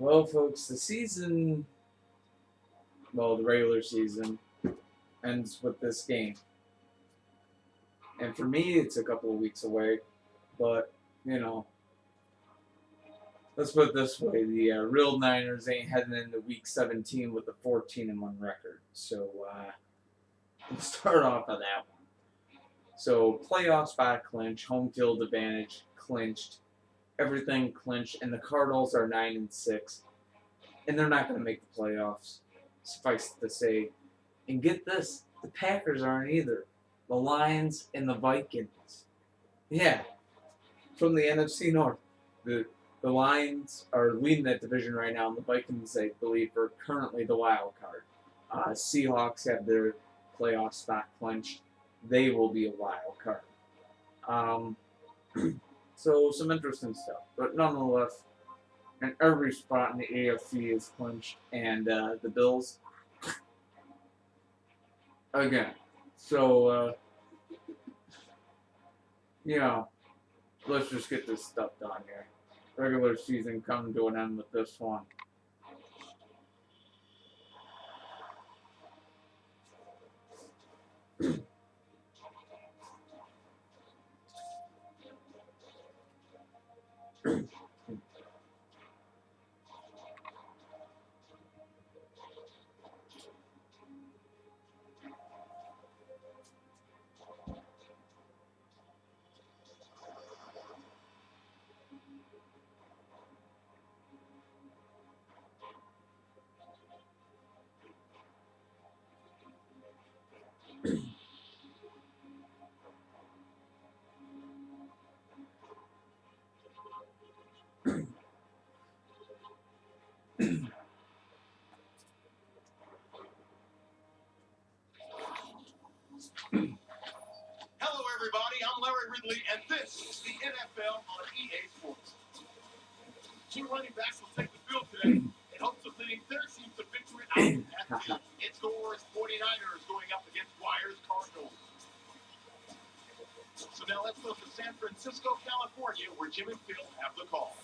Well, folks, the regular season, ends with this game. And for me, it's a couple of weeks away. But, you know, let's put it this way. The real Niners ain't heading into week 17 with a 14-1 record. So, let's start off of that one. So, playoff spot clinch, home field advantage clinched, everything clinched, and the Cardinals are 9-6. And they're not going to make the playoffs, suffice to say. And get this, the Packers aren't either. The Lions and the Vikings. Yeah, from the NFC North. The Lions are leading that division right now, and the Vikings, I believe, are currently the wild card. Seahawks have their playoff spot clinched. They will be a wild card. So some interesting stuff, but nonetheless, and every spot in the AFC is clinched, and the Bills again. So let's just get this stuff done here. Regular season coming to an end with this one. Hello, everybody. I'm Larry Ridley, and this is the NFL on EA Sports. Two running backs will take the field today in hopes of leading their teams to victory out at It scores 49ers going up against Wires Cardinals. So now let's go to San Francisco, California, where Jim and Phil have the call.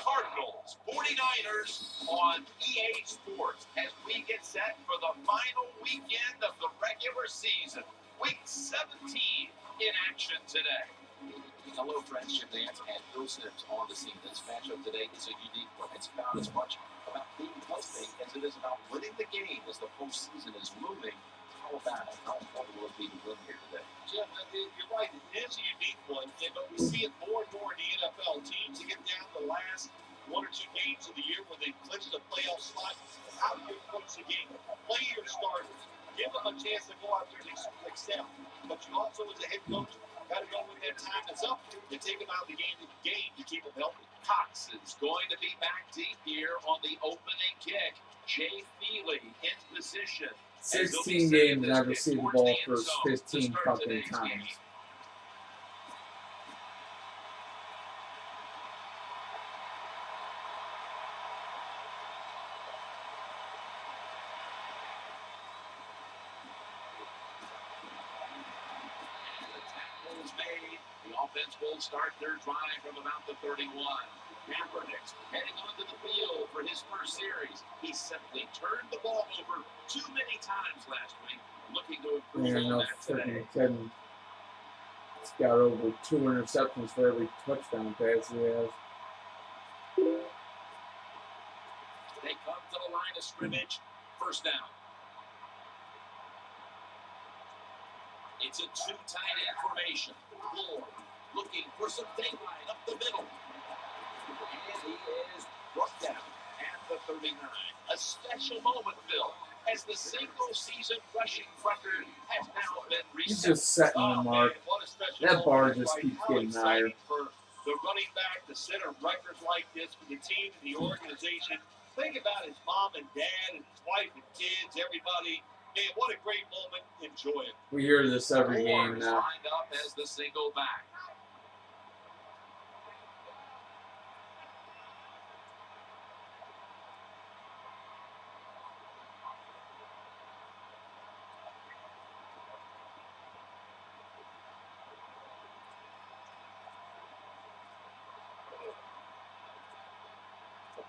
Cardinals, 49ers on EA Sports as we get set for the final weekend of the regular season. Week 17 in action today. Hello, friends. Jim Nance and Phil Sims on the scene. This matchup today is a unique one. It's about as much about being healthy as it is about winning the game as the postseason is looming. How about it? How important will it be to win here today? Jim, you're right. It is a unique one, but we see it more and more in the NFL. Teams that get down the last one or two games of the year where they clinch the playoff slot. How do you approach the game? Play your starters. Give them a chance to go out there and excel. But you also, as a head coach, got to know when that time is up and take them out of the game to keep them healthy. Cox is going to be back deep here on the opening kick. Jay Feely in position. 16 games, and I've received the ball for 15 fucking times. Made. The offense will start their drive from about the 31. Kaepernick's heading onto the field for his first series. He simply turned the ball over too many times last week, looking to improve on that today. He's got over 2 interceptions for every touchdown pass he has. They come to the line of scrimmage, first down. It's a two tight end formation. Moore looking for some daylight up the middle. And he is brought down at the 39. A special moment, Phil, as the single-season rushing record has now been reset. He's just setting the mark. That bar just keeps getting higher. For the running back to set a record like this for the team and the organization. Think about his mom and dad and his wife and kids, everybody. Man, what a great moment. Enjoy it. We hear this every game now. Lined up as the single back.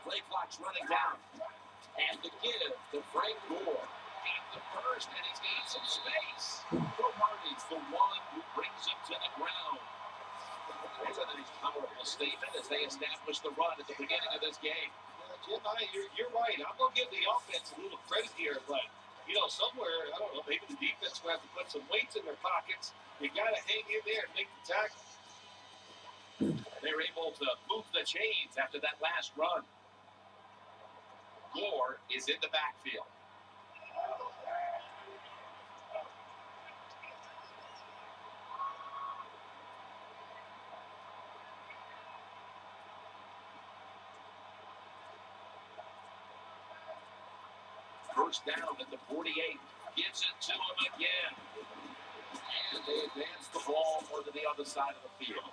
Play clock's running down. And the give to Frank Gore. At the first, and he's got some space. Cromartie's the one who brings him to the ground. That's a nice, powerful statement as they establish the run at the beginning of this game. Jim, you're right. I'm going to give the offense a little credit here, but, you know, somewhere, I don't know, maybe the defense will have to put some weights in their pockets. You got to hang in there and make the tackle. They're able to move the chains after that last run. Gore is in the backfield. First down at the 48. Gives it to him again. And they advance the ball more to the other side of the field.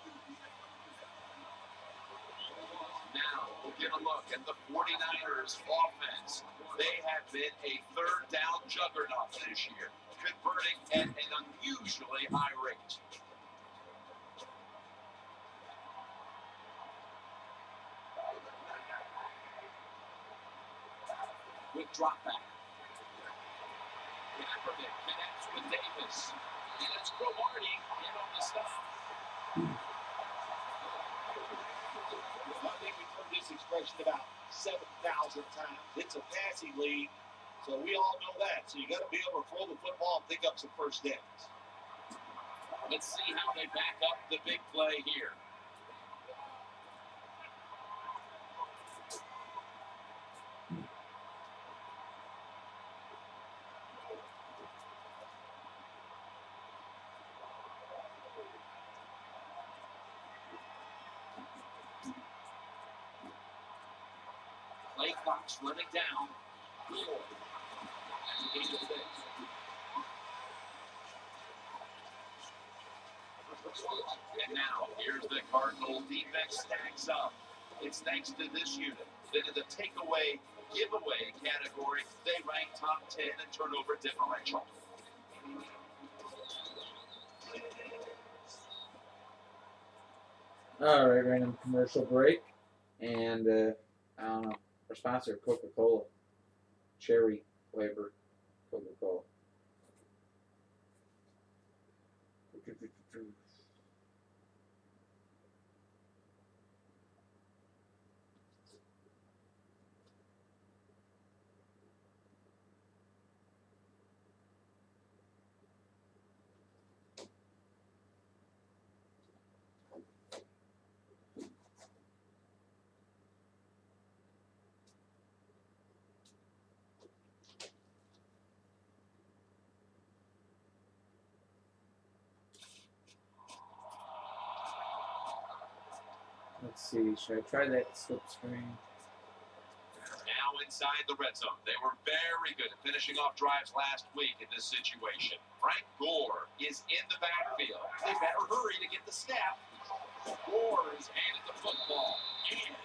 Now, we'll get a look at the 49ers offense. They have been a third down juggernaut this year, converting at an unusually high rate. With drop back. Kaepernick connects with Davis. And it's Cromartie in on the stop. I think we've heard this expression about 7,000 times. It's a passing league, so we all know that. So you got to be able to throw the football and pick up some first downs. Let's see how they back up the big play here. Play clock's running down. Gore. That's a game of six. And now, here's the Cardinals defense stacks up. It's thanks to this unit that in the takeaway, giveaway category, they rank top 10 in turnover differential. All right, random commercial break, and I don't know. Our sponsor, Coca-Cola, cherry flavor, Coca-Cola. Let's see, should I try that slip screen? Now inside the red zone. They were very good at finishing off drives last week in this situation. Frank Gore is in the backfield. They better hurry to get the snap. Gore is handed the football. And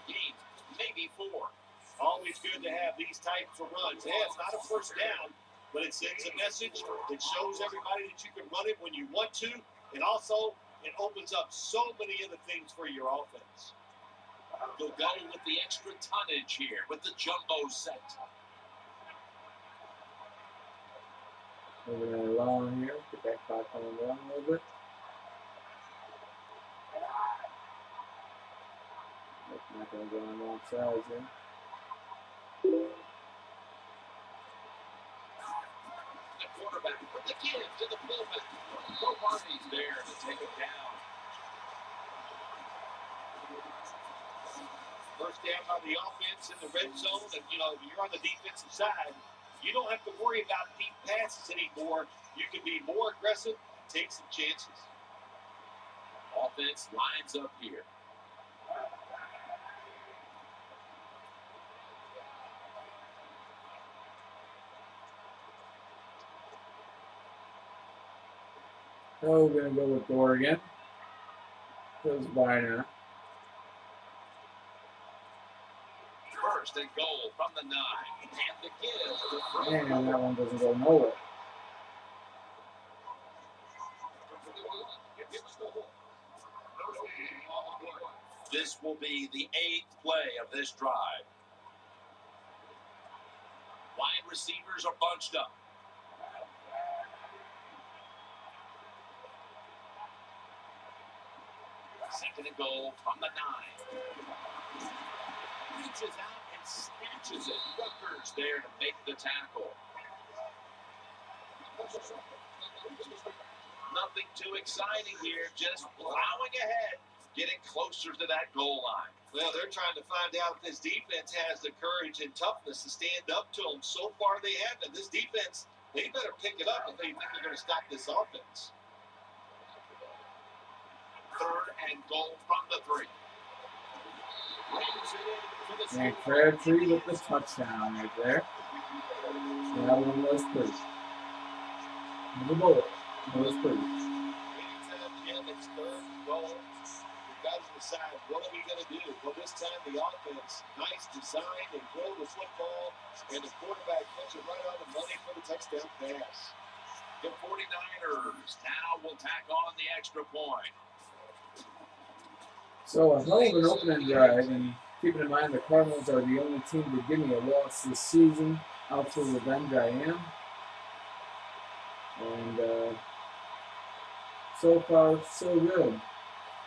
gained maybe 4. Always good to have these types of runs. Yeah, it's not a first down, but it sends a message. It shows everybody that you can run it when you want to, and also it opens up so many other things for your offense. They'll go with the extra tonnage here with the jumbo set. Moving it along here, get that clock coming down a little bit. Not going to go on wrong sides here. The quarterback with the give to the fullback. Cromartie's there to take it down. First down by the offense in the red zone, and you're on the defensive side. You don't have to worry about deep passes anymore. You can be more aggressive, take some chances. Offense lines up here. Oh, we're going to go with Gore again. Because why not? First and goal from the 9. And the give to Frank. And that one doesn't go nowhere. This will be the 8th play of this drive. Wide receivers are bunched up. Second and goal from the 9. Reaches out and snatches it. Rutgers there to make the tackle. Nothing too exciting here, just plowing ahead, getting closer to that goal line. Well, they're trying to find out if this defense has the courage and toughness to stand up to them. So far, they haven't. This defense, they better pick it up if they think they're going to stop this offense. Third and goal from the 3. And Crabtree with the touchdown right there. So that one was pretty. The bullet. That was pretty. Anytime, Jim, it's third and goal. You've got to decide, what are we going to do? Well, this time the offense, nice design, and throw the football, and the quarterback puts it right on the money for the touchdown pass. The 49ers now will tack on the extra point. So a hell of an opening drive, and keeping in mind the Cardinals are the only team to give me a loss this season. Out for revenge I am. And so far, so good.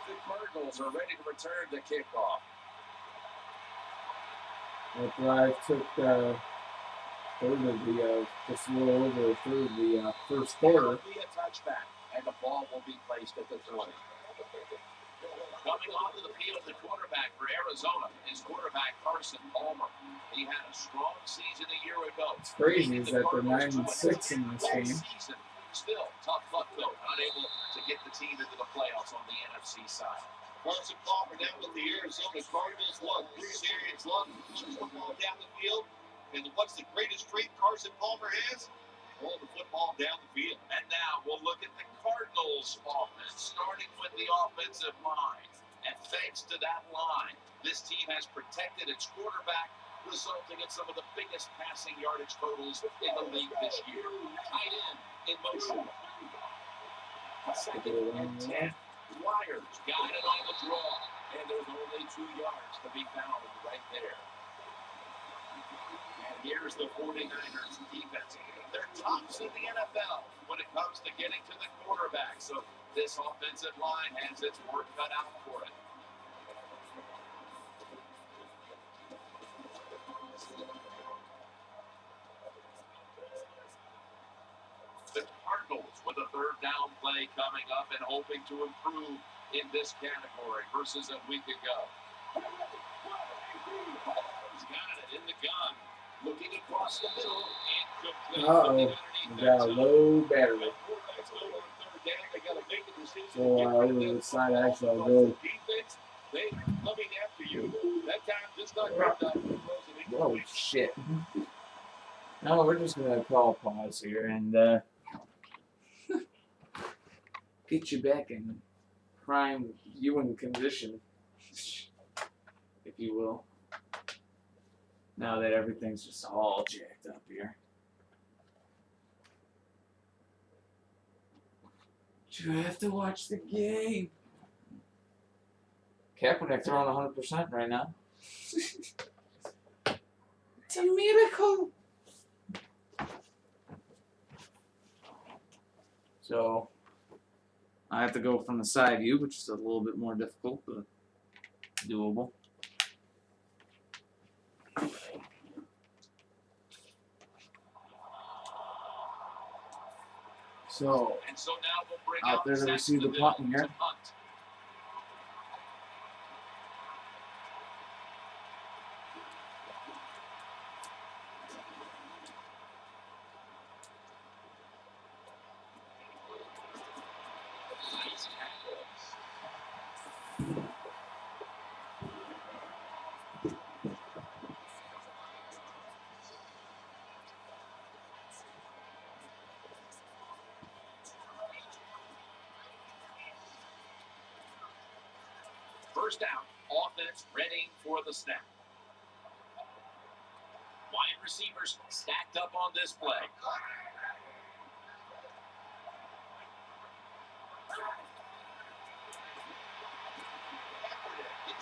The Cardinals are ready to return the kickoff. That drive took just a little over a third of the first quarter. It'll be a touchback, and the ball will be placed at the 20. Coming onto the field, the quarterback for Arizona is quarterback Carson Palmer. He had a strong season a year ago. It's crazy is that they're 9-6 in this game. Still, tough luck though, unable to get the team into the playoffs on the NFC side. Carson Palmer down with the Arizona Cardinals. Bruce Arians pushes the ball down the field. And what's the greatest trait Carson Palmer has? Roll the football down the field. And now we'll look at the Cardinals offense, starting with the offensive line. And thanks to that line, this team has protected its quarterback, resulting in some of the biggest passing yardage totals in the league this year. Tight end in motion. Second and 10. Wires got it on the draw. And there's only 2 yards to be found right there. And here's the 49ers defense. They're tops in the NFL when it comes to getting to the quarterback. So this offensive line has its work cut out for it. The Cardinals with a third down play coming up and hoping to improve in this category versus a week ago. He's got it in the gun. Looking across the middle. Uh-oh. We got a low battery. So over the side actually I'll go. Whoa, shit. No, we're just going to call a pause here and get you back in prime viewing condition, if you will. Now that everything's just all jacked up here. You have to watch the game. Kaepernick throwing 100% right now. It's a miracle. So I have to go from the side view, which is a little bit more difficult, but doable. So, now we'll bring out there to receive the punt here. First down, offense ready for the snap. Wide receivers stacked up on this play.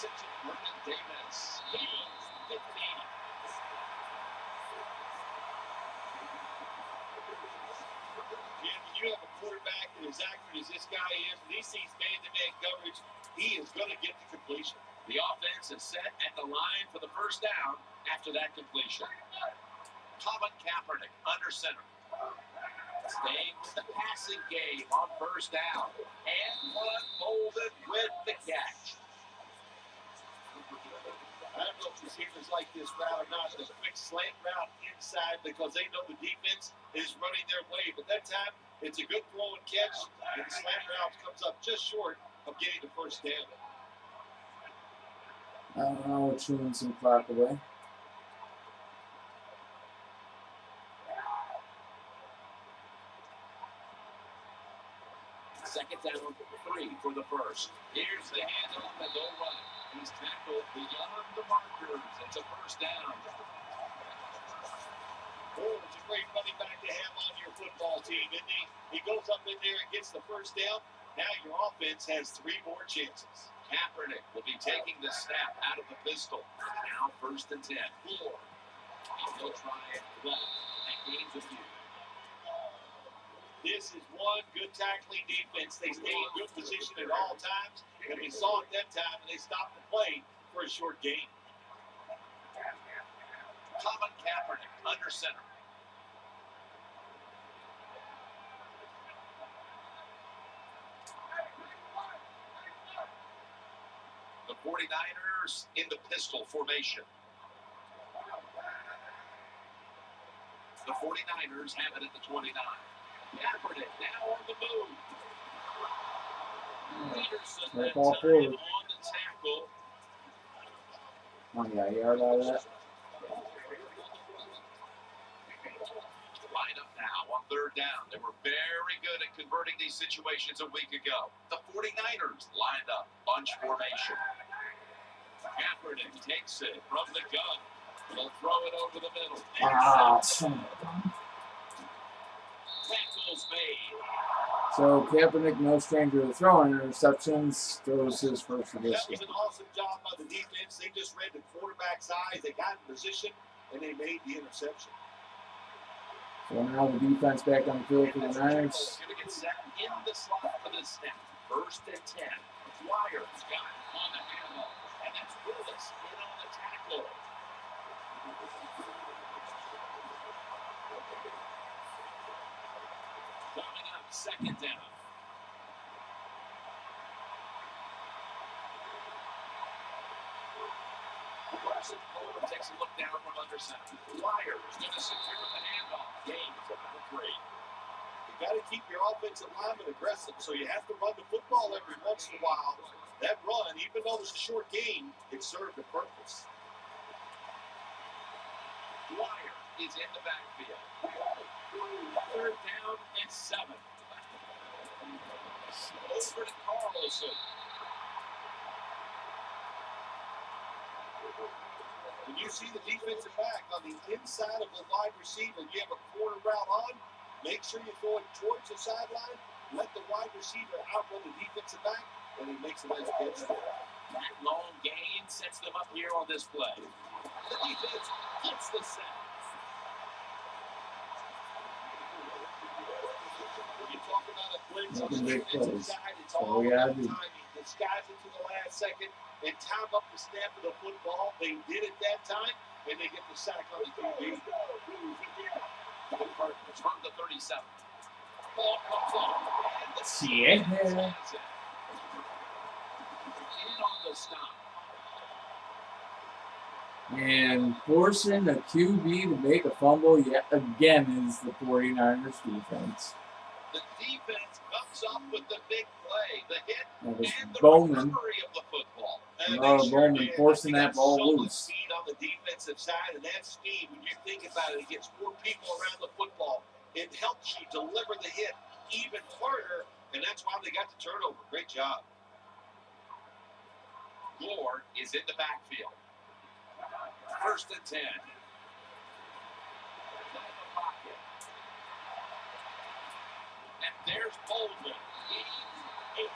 interception. Vernon Davis. Gains 15. Jim, when you have a quarterback that is accurate as this guy is, when he sees man-to-man coverage, he is going to get the completion. The offense is set at the line for the first down after that completion. Colin Kaepernick under center. Staying with the passing game on first down. And one folded with the catch. I don't know if receivers like this route or not, the quick slant route inside because they know the defense is running their way. But that time, it's a good throw and catch, and the slant route comes up just short of getting the first down. I don't know, we're chewing some clock away. Second down, 3 for the first. Here's the handoff and no run. He's tackled beyond the markers. It's a first down. Oh, it's a great running back to have on your football team, isn't he? He goes up in there and gets the first down. Now your offense has 3 more chances. Kaepernick will be taking the snap out of the pistol. Now first and 10. Floor. And he'll try it left. That gains a few. This is one good tackling defense. They stay in good position at all times, and we saw it that time, and they stopped the play for a short gain. Colin Kaepernick under center. The 49ers in the pistol formation. The 49ers have it at the 29. Kaepernick now on the move. Peterson that time on the tackle. Oh, yeah, you heard about that? Line up now on third down. They were very good at converting these situations a week ago. The 49ers lined up, bunch formation. Kaepernick takes it from the gun. He'll throw it over the middle. Tackles made. So Kaepernick, no stranger to throwing interceptions, throws his first of this That was an awesome job by the defense. They just read the quarterback's eyes. They got in position, and they made the interception. So now the defense back on the field for the Niners. Going to get set in the slot for the snap. First and 10. Dwyer's got it on the handle. And that's Willis in on the tackle. Coming up, second down. Carson Fuller takes a look down from under center. Dwyer's going to secure the handoff. Gains about 3. You got to keep your offensive lineman aggressive, so you have to run the football every once in a while. That run, even though it's a short game, it served a purpose. Dwyer is in the backfield. Third down and 7. Over to Carlson. When you see the defensive back on the inside of the wide receiver, you have a corner route on, make sure you're throwing towards the sideline, let the wide receiver outrun the defensive back, and he makes a nice catch there. That long gain sets them up here on this play. The defense gets the sack. When you talk about a blitz on the Big defensive plays. side, it's So all we about gotta do. timing. Disguise it to the last second and time up the snap of the football. They did it that time, and they get the sack on the QB. The Cardinals from the 37. Ball comes off. And the Yeah. in on the stop. And forcing a QB to make a fumble yet again is the 49ers defense. The defense comes up with the big play, the hit, That was and the Bowman. recovery of the football. And Oh, they sure Bowman did. forcing They that got ball so much loose. speed on the defensive side, and that speed, when you think about it, it gets more people around the football. It helps you deliver the hit even harder, and that's why they got the turnover. Great job. Gore is in the backfield. First and 10. And there's Baldwin. Gains 18.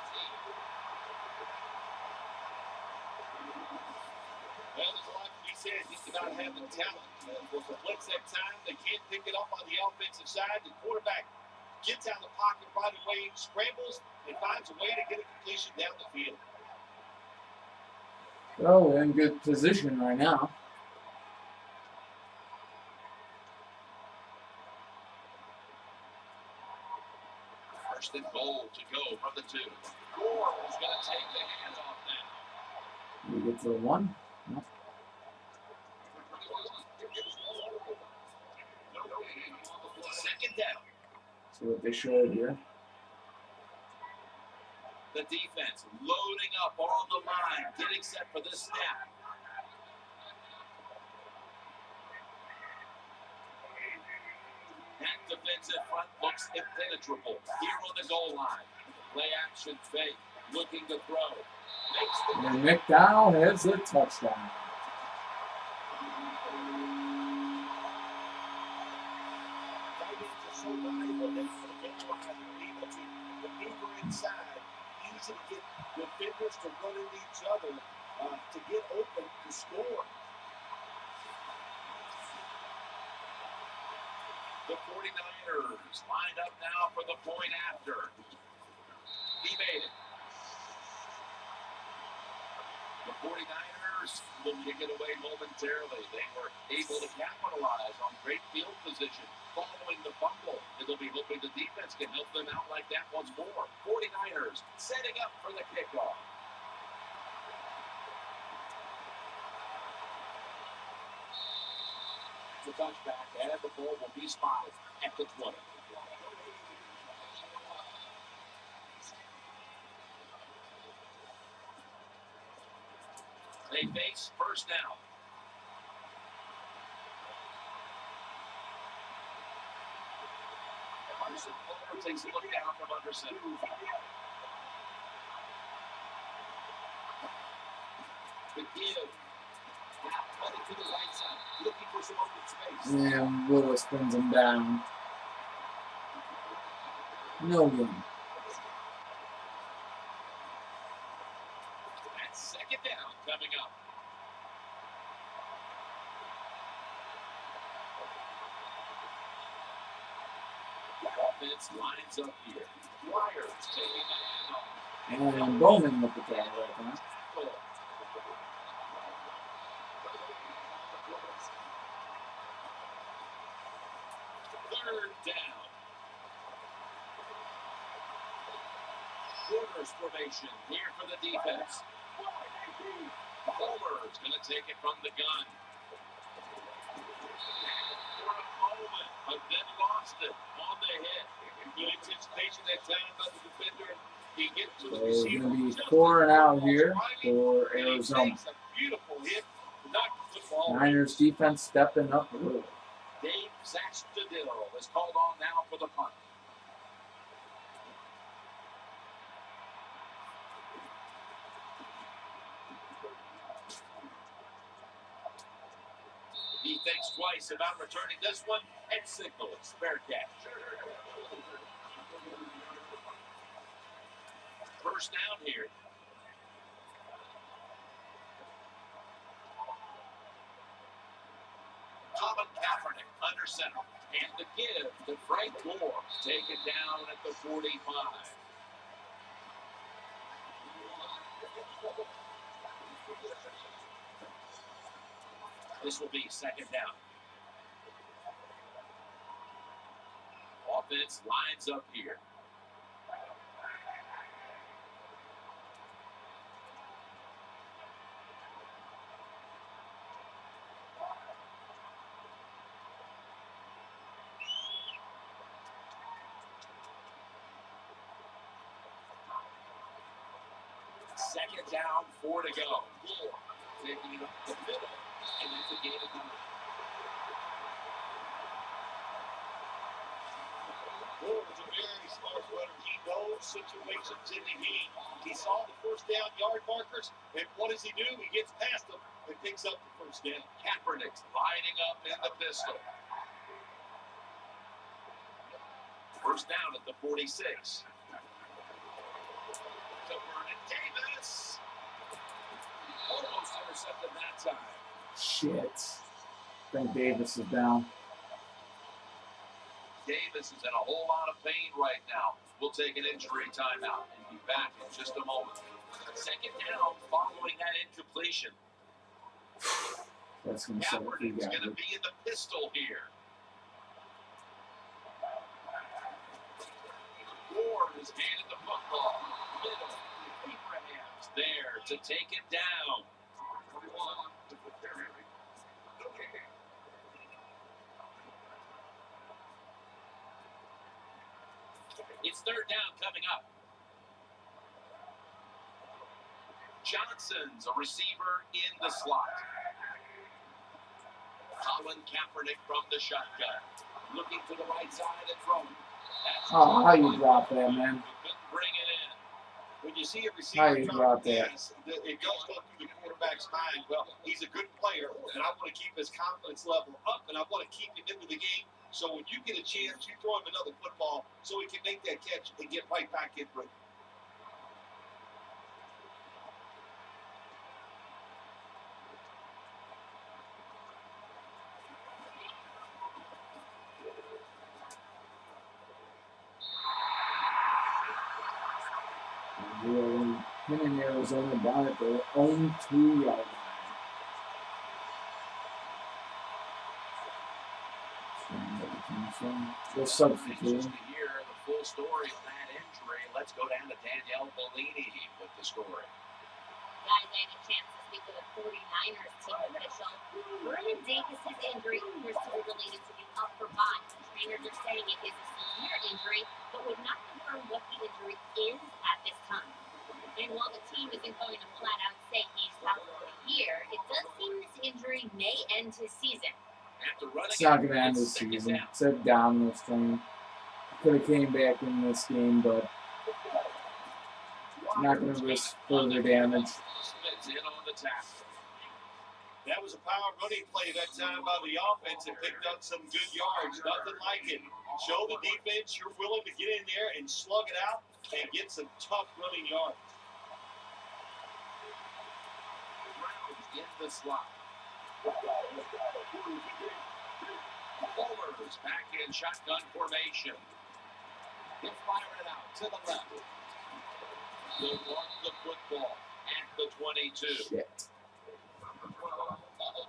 Well, there's a lot to be said just about having talent. Was a blitz that time. They can't pick it up on the offensive side. The quarterback gets out of the pocket right away, scrambles, and finds a way to get a completion down the field. Well, we're in good position right now. First and goal to go from the 2. Gore is going to take the handoff now. We get to the 1. No. Second down. See what they showed here. The defense loading up on the line, getting set for this snap. That defensive front looks impenetrable here on the goal line. Play action fake, looking to throw. And McDowell has a touchdown. So valuable that for the able to maneuver inside, easy to get defenders to run into each other to get open to score. The 49ers lined up now for the point after. He made it. The 49ers will kick it away momentarily. They were able to capitalize on great field position following the fumble. And they'll be hoping the defense can help them out like that once more. 49ers setting up for the kickoff. The touchback, and the ball will be spotted at the 20. They face first down. Emerson Palmer takes a look down from under center. The give. Running to the right side, looking for some open space. And Willis brings him down. No win. That's second down coming up. The offense lines up here. Flyers taking the handoff. And Bowman with the ball right now. Third down. Corners formation here for the defense. Palmer's going to take it from the gun. For a moment, but then lost it on the hit. Good anticipation that time by the defender. He gets to the So it's receiver. going to be 4 and out here for Arizona. A beautiful hit. Knocked the football. Niners defense stepping up a little. Dave Saxtadil is called on now for the punt. He thinks twice about returning this one and signals fair catch. First down here. Colin Kaepernick under center. And the give to Frank Gore. Taken down at the 45. This will be second down. Offense lines up here. Second down, 4 to go. Gore taking it up the middle, and it's a gain of 9. Gore was a very smart runner. He knows situations in the game. He saw the first down yard markers, and what does he do? He gets past them and picks up the first down. Kaepernick's lining up in the pistol. First down at the 46. To Vernon Davis. Almost intercepted that time. Shit. I think Davis is down. Davis is in a whole lot of pain right now. We'll take an injury timeout and be back in just a moment. Second down following that incompletion. That's going to set up you Kaepernick's guys. going to be in the pistol here. Ward is handed the football. Middle. Abraham's there to take him down. It's third down coming up. Johnson's a receiver in the slot. Colin Kaepernick from the shotgun. Looking to the right side and throwing. Oh, how you drop that, man? Couldn't bring it in. When you see a How receiver you drop drop that? pass, it goes through the quarterback's mind. Well, he's a good player, and I want to keep his confidence level up, and I want to keep him into the game. So when you get a chance, you throw him another football so he can make that catch and get right back in for it. Him in Arizona down at their own 2-yard line. They're substituting. Just to hear the full story on that injury, let's go down to Danielle Bellini with the story. Guys, I had a chance to speak with a 49ers team official. Vernon Davis's injury appears to be related to the upper body. Trainers are saying it is a severe injury, but would not confirm what the injury is at this time. And while the team isn't going to flat out say he's out for the year, it does seem this injury may end his season. It's not going to end this season. It's a downhill thing. Could have came back in this game, but not going to risk further damage. That was a power running play that time by the offense and picked up some good yards. Nothing like it. Show the defense you're willing to get in there and slug it out and get some tough running yards. In the slot. Bowlers back in shotgun formation. He'll fire it out to the left. He'll run the football at the 22. Shit.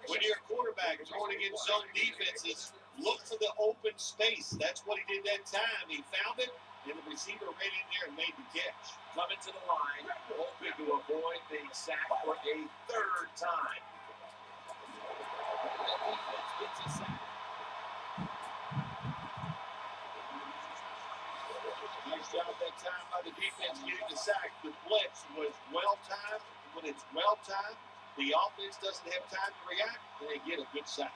When you're a quarterback throwing against zone defenses, look for the open space. That's what he did that time. He found it, and the receiver ran in there and made the catch. Coming to the line, hoping to avoid being sacked for a third time. The defense gets a sack. Nice job that time by the defense getting the sack. The blitz was well-timed. When it's well-timed, the offense doesn't have time to react, and they get a good sack.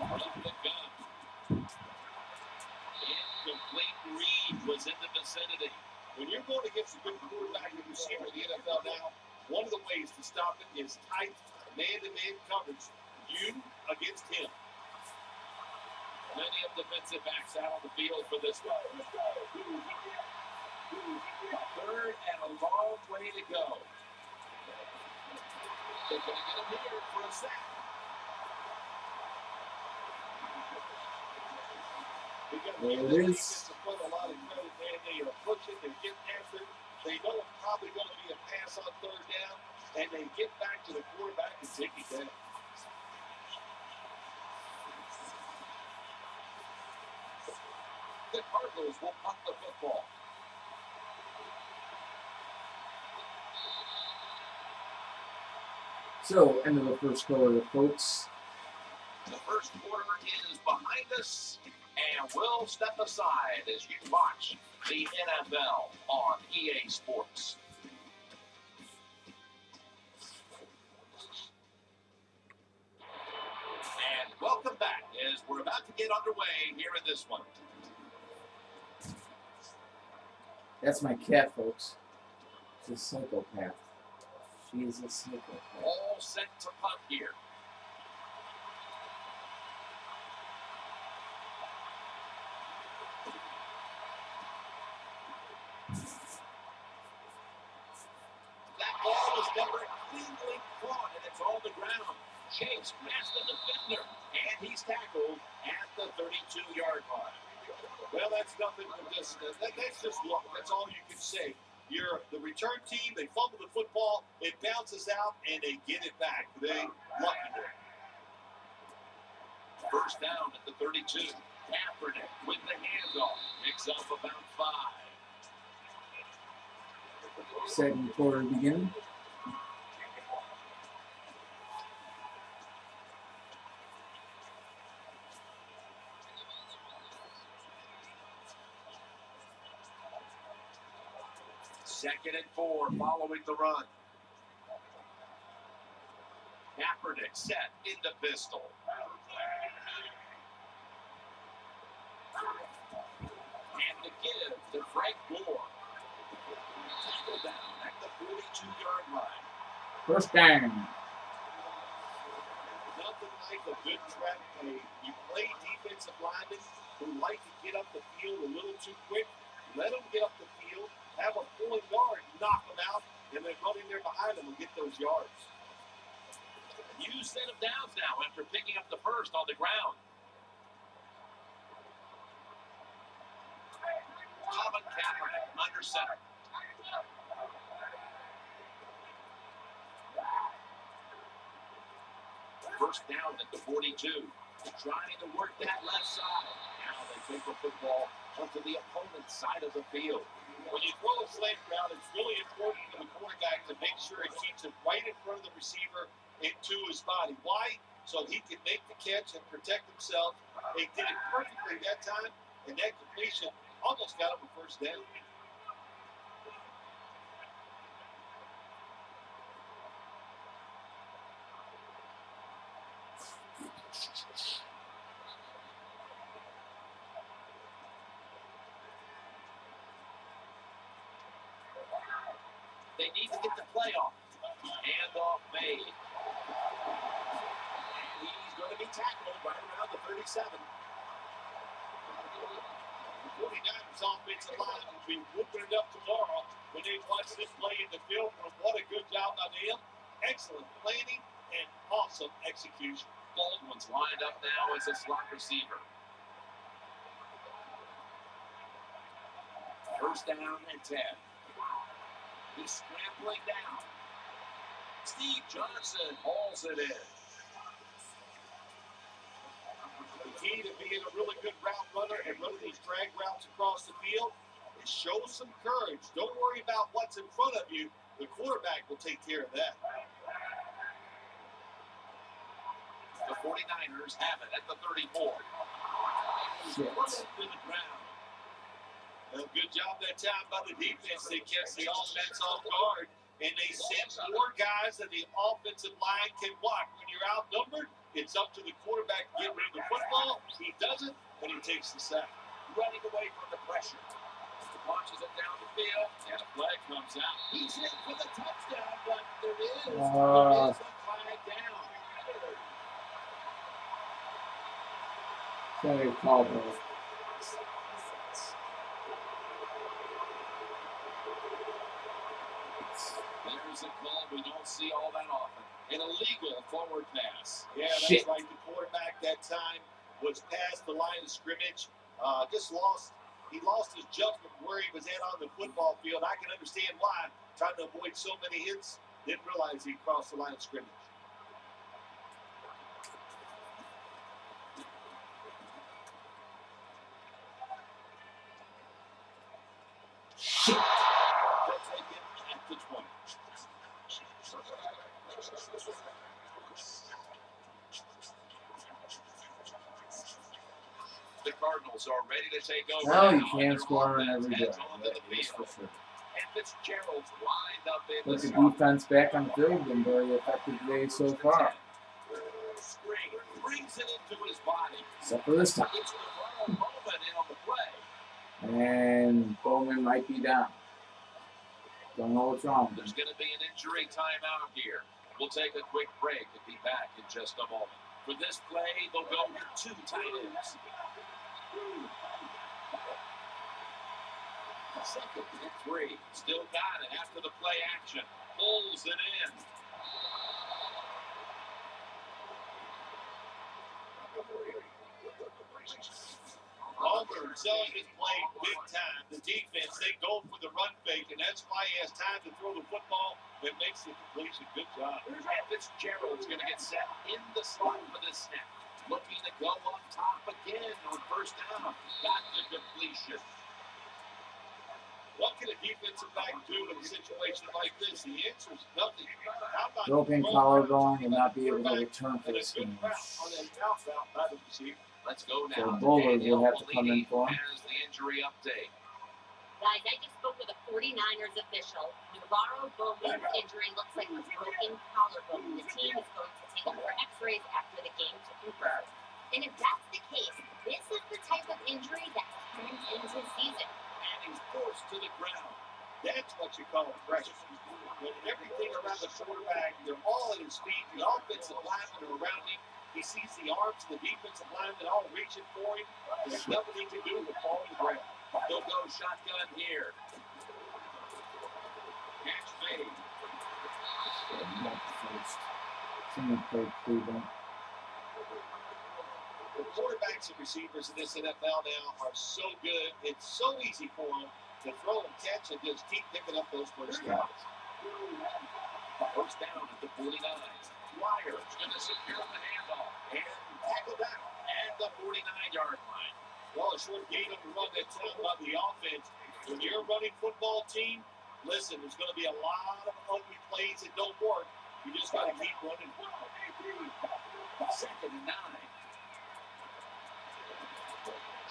Off the gun. Incomplete read was in the vicinity. When you're going against a good quarterback and receiver in the NFL now, one of the ways to stop it is tight man-to-man coverage. You against him. Many of the defensive backs out on the field for this one. Third and a long way to go. They're going to get him here for a sack. There it is. A lot of credit, man. They are pushing, they're getting after it. They know it's probably going to be a pass on third down, and they get back to the quarterback and take it down. The Cardinals will punt the football. So, end of the first quarter, folks. The first quarter is behind us, and we'll step aside as you watch the NFL on EA Sports. And welcome back as we're about to get underway here in this one. That's my cat, folks. She's a psychopath. She is a psychopath. All set to punt here. Cleanly caught, and it's on the ground. Chase past the defender, and he's tackled at the 32-yard line. Well, that's nothing but just that's just luck. That's all you can say. You're the return team. They fumble the football, it bounces out, and they get it back. They lucky there. First down at the 32. Kaepernick with the handoff. Picks up about 5. Second quarter beginning. Second and 4 following the run. Kaepernick set in the pistol. And the give to Frank Gore. Tackle down at the 42-yard line. First down. Nothing like a good trap play. You play defensive linemen who like to get up the field a little too quick. Let them get up the field, have a pulling guard, knock them out, and then run in there behind them and get those yards. New set of downs now after picking up the first on the ground. Colin Kaepernick under center. First down at the 42. Trying to work that left side. Now they take the football onto the opponent's side of the field. When you throw a slant route, it's really important for the quarterback to make sure it keeps it right in front of the receiver into his body. Why? So he can make the catch and protect himself. They did it perfectly that time, and that completion almost got him a first down. They need to get the play off. Handoff made. And he's going to be tackled right around the 37. The 49ers offensive line will be whooping it up tomorrow when they watch this play in the film. What a good job by them. Excellent planning and awesome execution. Baldwin's lined up now as a slot receiver. First down and 10. He's scrambling down. Steve Johnson hauls it in. The key to being a really good route runner and running these drag routes across the field is show some courage. Don't worry about what's in front of you. The quarterback will take care of that. The 49ers have it at the 34. Shit. To the ground. Well, good job that time by the defense. They kept the offense off guard, and they sent more guys than the offensive line can block. When you're outnumbered, it's up to the quarterback to get rid of the football. He doesn't, and he takes the sack. Running away from the pressure. Launches it down the field, and a flag comes out. He's in for the touchdown, but there is a flag down. Sorry, Cardinals. There's a call we don't see all that often. An illegal forward pass. Yeah, that's Shit. right. The quarterback that time was past the line of scrimmage. He lost his judgment where he was at on the football field. I can understand why. Trying to avoid so many hits. Didn't realize he crossed the line of scrimmage. Shit. They'll take it at the 20. The Cardinals are ready to take over. Well, you now. can't Their score on offense every heads drive. onto That the is field. for sure. And Fitzgerald's lined up in But the the slot. defense back on the field been very effective today so far. Screen brings it into his body. Except for this time. It's Ronald Bowman in on the play. And Bowman might be down. Don't know what's wrong. There's going to be an injury timeout here. We'll take a quick break and be back in just a moment. For this play, they'll go with 2 tight ends. Second and 3. Still got it after the play action. Pulls it in. selling his play big time. The defense, they go for the run fake, and that's why he has time to throw the football that makes the completion. Good job. And Fitzgerald's going to get set in the slot for this snap. Looking to go up top again on first down. Got the completion. What can a defensive back do in a situation like this? The answer is nothing. How about Broken collarbone and not be able to return for this game. Let's go So now. Bowler will have to come in for him. Has the injury update. Guys, I just spoke with a 49ers official. Navarro Bowman's injury looks like a broken collarbone. The team is going to take him for x-rays after the game to confirm. And if that's the case, this is the type of injury that can end his season. And he's forced to the ground. That's what you call pressure. When everything around the quarterback, they're all at his feet. The offensive linemen are around him. He sees the arms of the defensive linemen all reaching for him. There's nothing he can do but fall to the ground. They'll go shotgun here. Catch made. The quarterbacks and receivers in this NFL now are so good. It's so easy for them to throw and catch and just keep picking up those first downs. First down at the 49. Wires going to secure the handoff and tackle down at the 49-yard line. Well, a short gain on the run, that's all about the offense. When you're a running football team, listen, there's going to be a lot of ugly plays that don't work. You just got to keep running. Second and 9.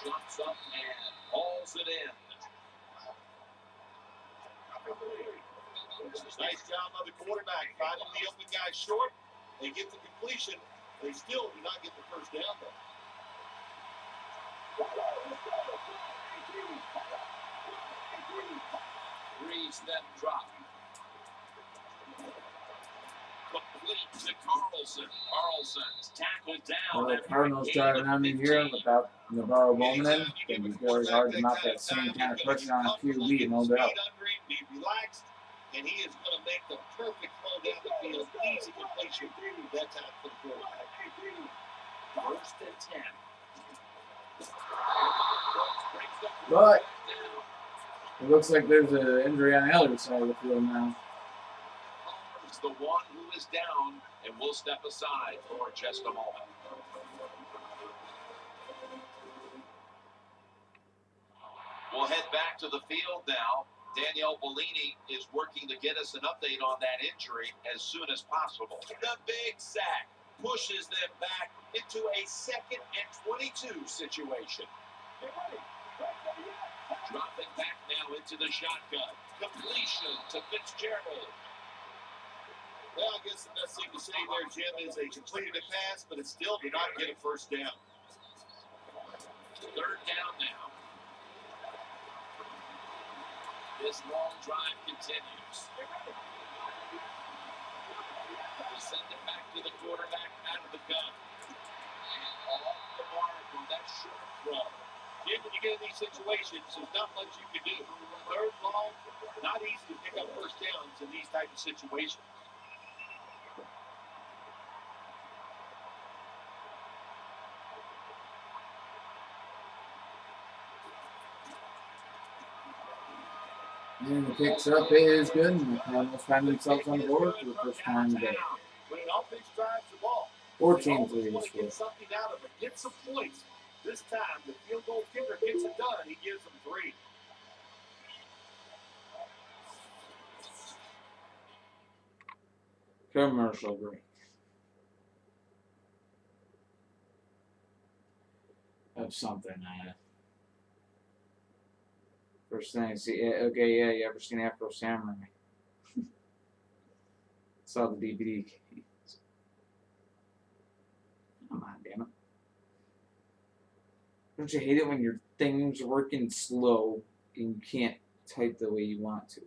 Jumps up and hauls it in. Nice job by the quarterback, finding the open guy short. They get the completion. They still do not get the first down, though. Three-step drop. Complete to Carlson. Carlson's tackled down. The Cardinals driving on in here without Navarro Bowman in. It'd be very hard to mount that same kind of pressure on a QB, no doubt. Be relaxed, and he is going to make the perfect throw down the field. Easy completion that time for the quarterback. First and 10. But it looks like there's an injury on the other side of the field now. Palmer's the one who is down, and we'll step aside for just a moment. We'll head back to the field now. Danielle Bellini is working to get us an update on that injury as soon as possible. The big sack pushes them back into a 2nd and 22 situation. Dropping back now into the shotgun. Completion to Fitzgerald. Well, I guess the best thing to say there, Jim, is they completed a pass, but it still did not get a first down. Third down now. This long drive continues. We send it back to the quarterback out of the gun. And off the mark on that short throw. Jim, when you get in these situations, there's not much you can do. Third long, not easy to pick up first downs in these type of situations. And the picks up is good, and the Cardinals find themselves on the board for the first time today. When an offense drives the ball, 14-3 they this get something out of it, get some points. This time, the field goal kicker gets it done. He gives them 3. Commercial break. Of something. First thing I see, okay, yeah, you ever seen Afro Samurai? Saw the DVD case. Come on, damn it. Don't you hate it when your thing's working slow and you can't type the way you want to?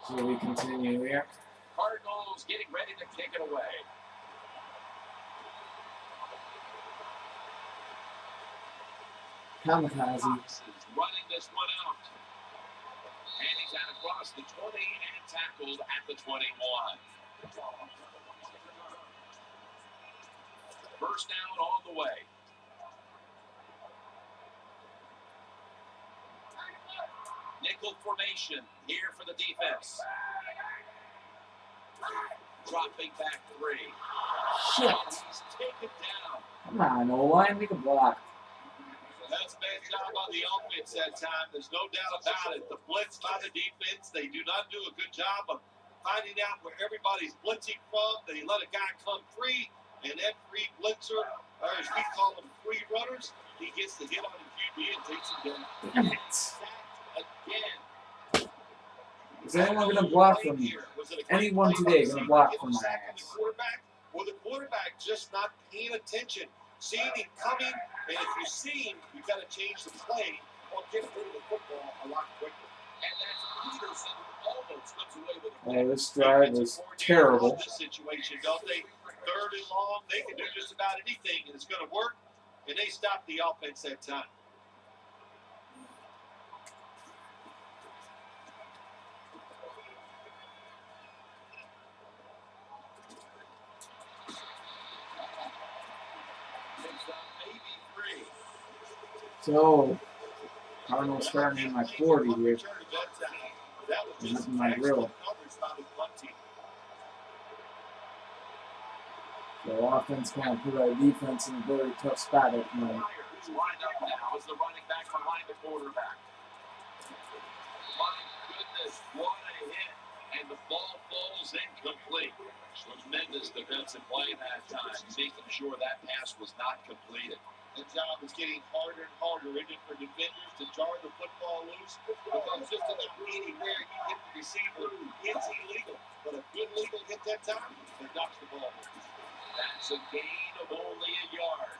So we continue here. Cardinals getting ready to kick it away. Kamikaze. Fox is running this one out. And he's out across the 20 and tackled at the 21. First down all the way. Nickel formation here for the defense. Dropping back 3. Shit. He's taken down. Come on, O-line, make a block. That's a bad job on the offense that time. There's no doubt about it. The blitz by the defense, they do not do a good job of finding out where everybody's blitzing from. They let a guy come free, and that free blitzer, or as we call them, free runners, he gets the hit on the QB and takes him down. Damn it. Sacked again. Is anyone going to block for me? Anyone today going to block for my ass? Or the quarterback just not paying attention, seeing him coming, and if you see him, you got to change the play or get rid of the football a lot quicker. And that's Peterson who almost comes away with a Oh, this drive was terrible. This situation, don't they? 3rd and long, they can do just about anything, and it's going to work. And they stopped the offense that time. So, Cardinals starting in my 40 here. Not in my grill. The offense kind of put our defense in a very tough spot at the moment. Who's lined up now as the running back behind the quarterback. My goodness, what a hit. And the ball falls incomplete. Tremendous defensive play that time, making sure that pass was not completed. The job is getting harder and harder, isn't it, for defenders to jar the football loose? Because just about anywhere you hit the receiver, it's illegal. But a good legal hit that time, and knocks the ball loose. That's a gain of only a yard.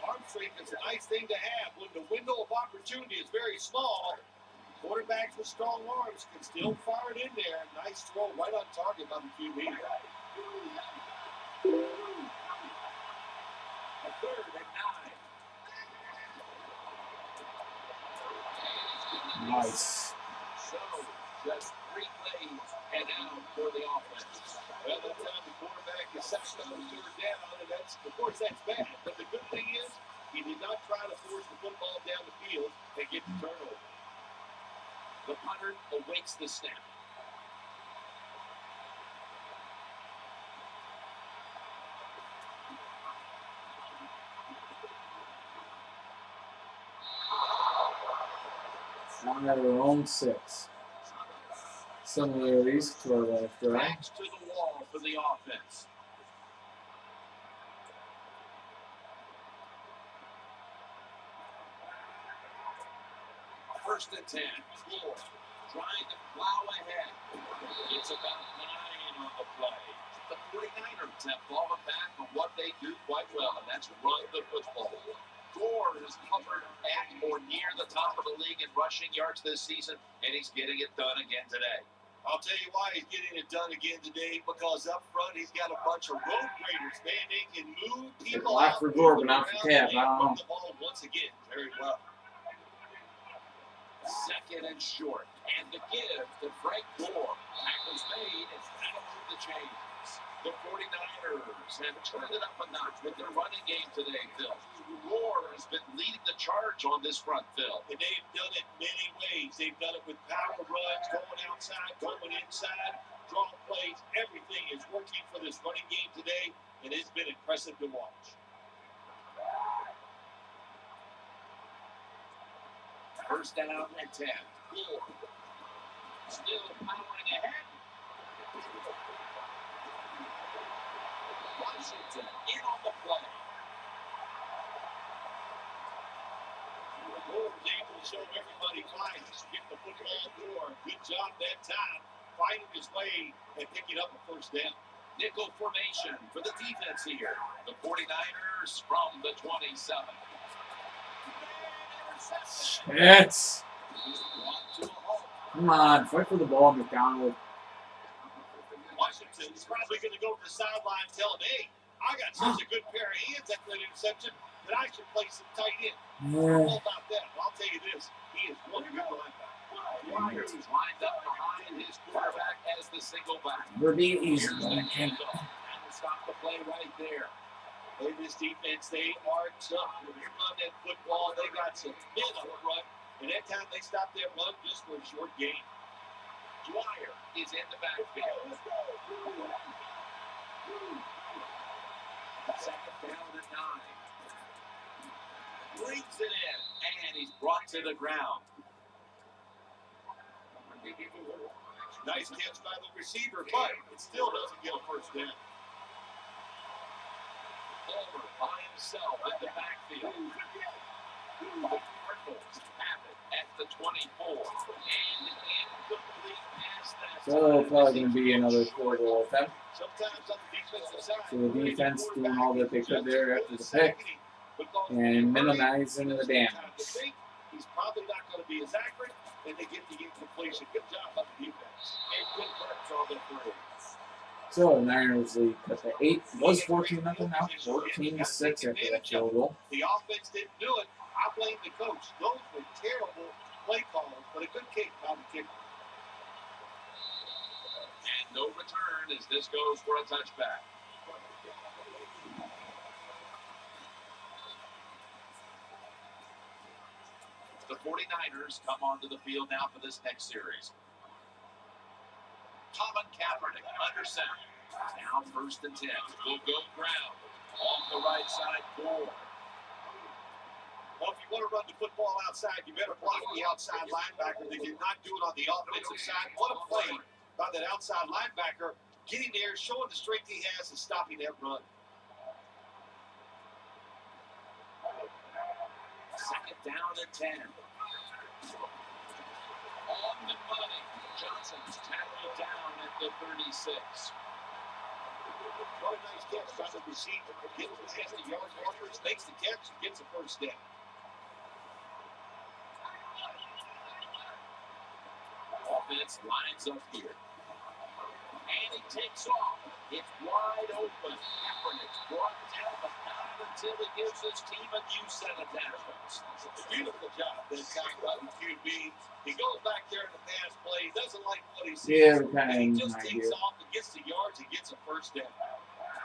Arm strength is a nice thing to have when the window of opportunity is very small. Quarterbacks with strong arms can still fire it in there. Nice throw right on target by the QB. A 3rd and 9. Nice. So, just 3 plays and out for the offense. Well, that time the quarterback is sacked on 3rd down, and that's, of course, that's bad. But the good thing is, he did not try to force the football down the field and get the turnover. The punter awaits the snap. One out of their own 6. Similarities to our left drive. Backs to the wall for the offense. First and 10. Floor trying to plow ahead. It's about 9 on the play. The 49ers have fallen back on what they do quite well, and that's run the football. Gore is covered at or near the top of the league in rushing yards this season, and he's getting it done again today. I'll tell you why he's getting it done again today, because up front he's got a bunch of road graders, man. They can move people Black out. for Gore, but not for Cap. I don't know. The ball once again very well. 2nd and short, and the give to Frank Gore. Tackles made, and that'll move the chains. The 49ers have turned it up a notch with their running game today, Phil. Gore has been leading the charge on this front, Phil. And they've done it many ways. They've done it with power runs, going outside, going inside, draw plays. Everything is working for this running game today, and it's been impressive to watch. First down and 10. Gore still powering ahead. Washington in on the play. Gore was able to show everybody twice. Get the football door. Good job that time, finding his way and picking up a first down. Nickel formation for the defense here. The 49ers from the 27. Shit. Come on, fight for the ball, McDonald. Washington's probably going to go to the sideline and tell him, hey, I got such a good pair of hands after that interception that I should play some tight end. Yeah. How about that? I'll tell you this. He is one good linebacker. Dwyer is lined up behind his quarterback as the single back. We're being easy. Here's the handoff. And we'll stop the play right there. In this defense, they are tough. When you run that football, they got some men on the run. And that time they stopped their run just for a short gain. Dwyer is in the backfield. Second down and 9. Brings it in, and he's brought to the ground. Nice catch by the receiver, but it still doesn't get a first down. Palmer by himself in the backfield. The Cardinals have it at the 24. And an incomplete pass that So probably going to be another 4-goal attempt. Sometimes on the defensive side, So the defense doing all that they could there after the pick and minimizing the damage. He's probably not going to be as accurate, and they get the incompletion. Good job on the defense. And good work on the throw. So Niners lead cut to 8. It was 14-0 now. 14-6 after that field goal. The offense didn't do it. I blame the coach. Those were terrible play calls, but a good kick by the kicker. And no return as this goes for a touchback. The 49ers come onto the field now for this next series. Colin Kaepernick under center. Now 1st and 10. Will go ground. Off the right side, 4. Well, if you want to run the football outside, you better block the outside linebacker. They did not do it on the offensive side. What a play by that outside linebacker, getting there, showing the strength he has, and stopping that run. Second down and 10. On the money. Johnson's tackled down at the 36. What a nice catch by the receiver. Gets past the yard markers, makes the catch, and gets a first down. Offense lines up here. And he takes off. It's wide open. Kaepernick's brought down, but not until he gives his team a new set of downs. Beautiful job that time by the QB. He goes back there in the pass play. Doesn't like what he sees. Yeah, And kind he just of takes idea. off and gets the yards and gets a first down.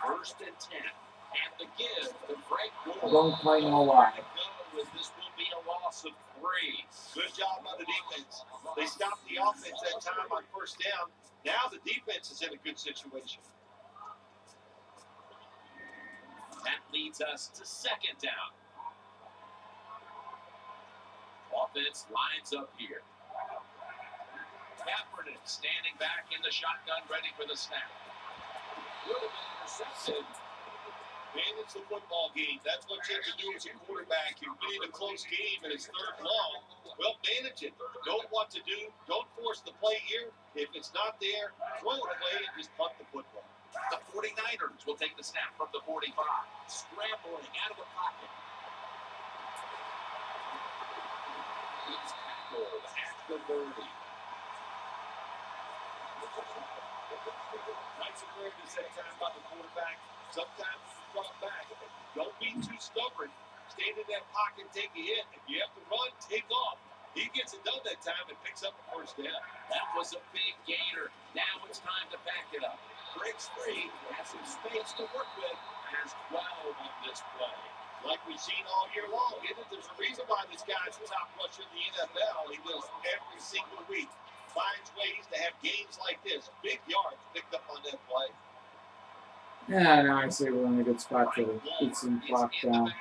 1st and 10. And the give to Frank Gore. I don't quite know why. This will be a loss of 3. Good job by the defense. They stopped the offense that time on first down. Now the defense is in a good situation. That leads us to 2nd down. Offense lines up here. Kaepernick standing back in the shotgun, ready for the snap. Would have been intercepted. Manage the football game. That's what you have to do as a quarterback. You're winning a close game and it's 3rd long. Well, manage it. Know what to do. Don't force the play here. If it's not there, throw it away and just punt the football. The 49ers will take the snap from the 45. Scrambling out of the pocket. He's tackled at the 30. Nice awareness that time by the quarterback. Sometimes you drop back. Don't be too stubborn. Stand in that pocket, take a hit. If you have to run, take off. He gets it done that time and picks up the first down. That was a big gainer. Now it's time to back it up. Breaks free, has some space to work with, has 12 on this play. Like we've seen all year long, isn't it? There's a reason why this guy's the top rusher in the NFL. He does every single week. Finds ways to have games like this. Big yards picked up on that play. Yeah, now I see we're in a good spot to get some clock down.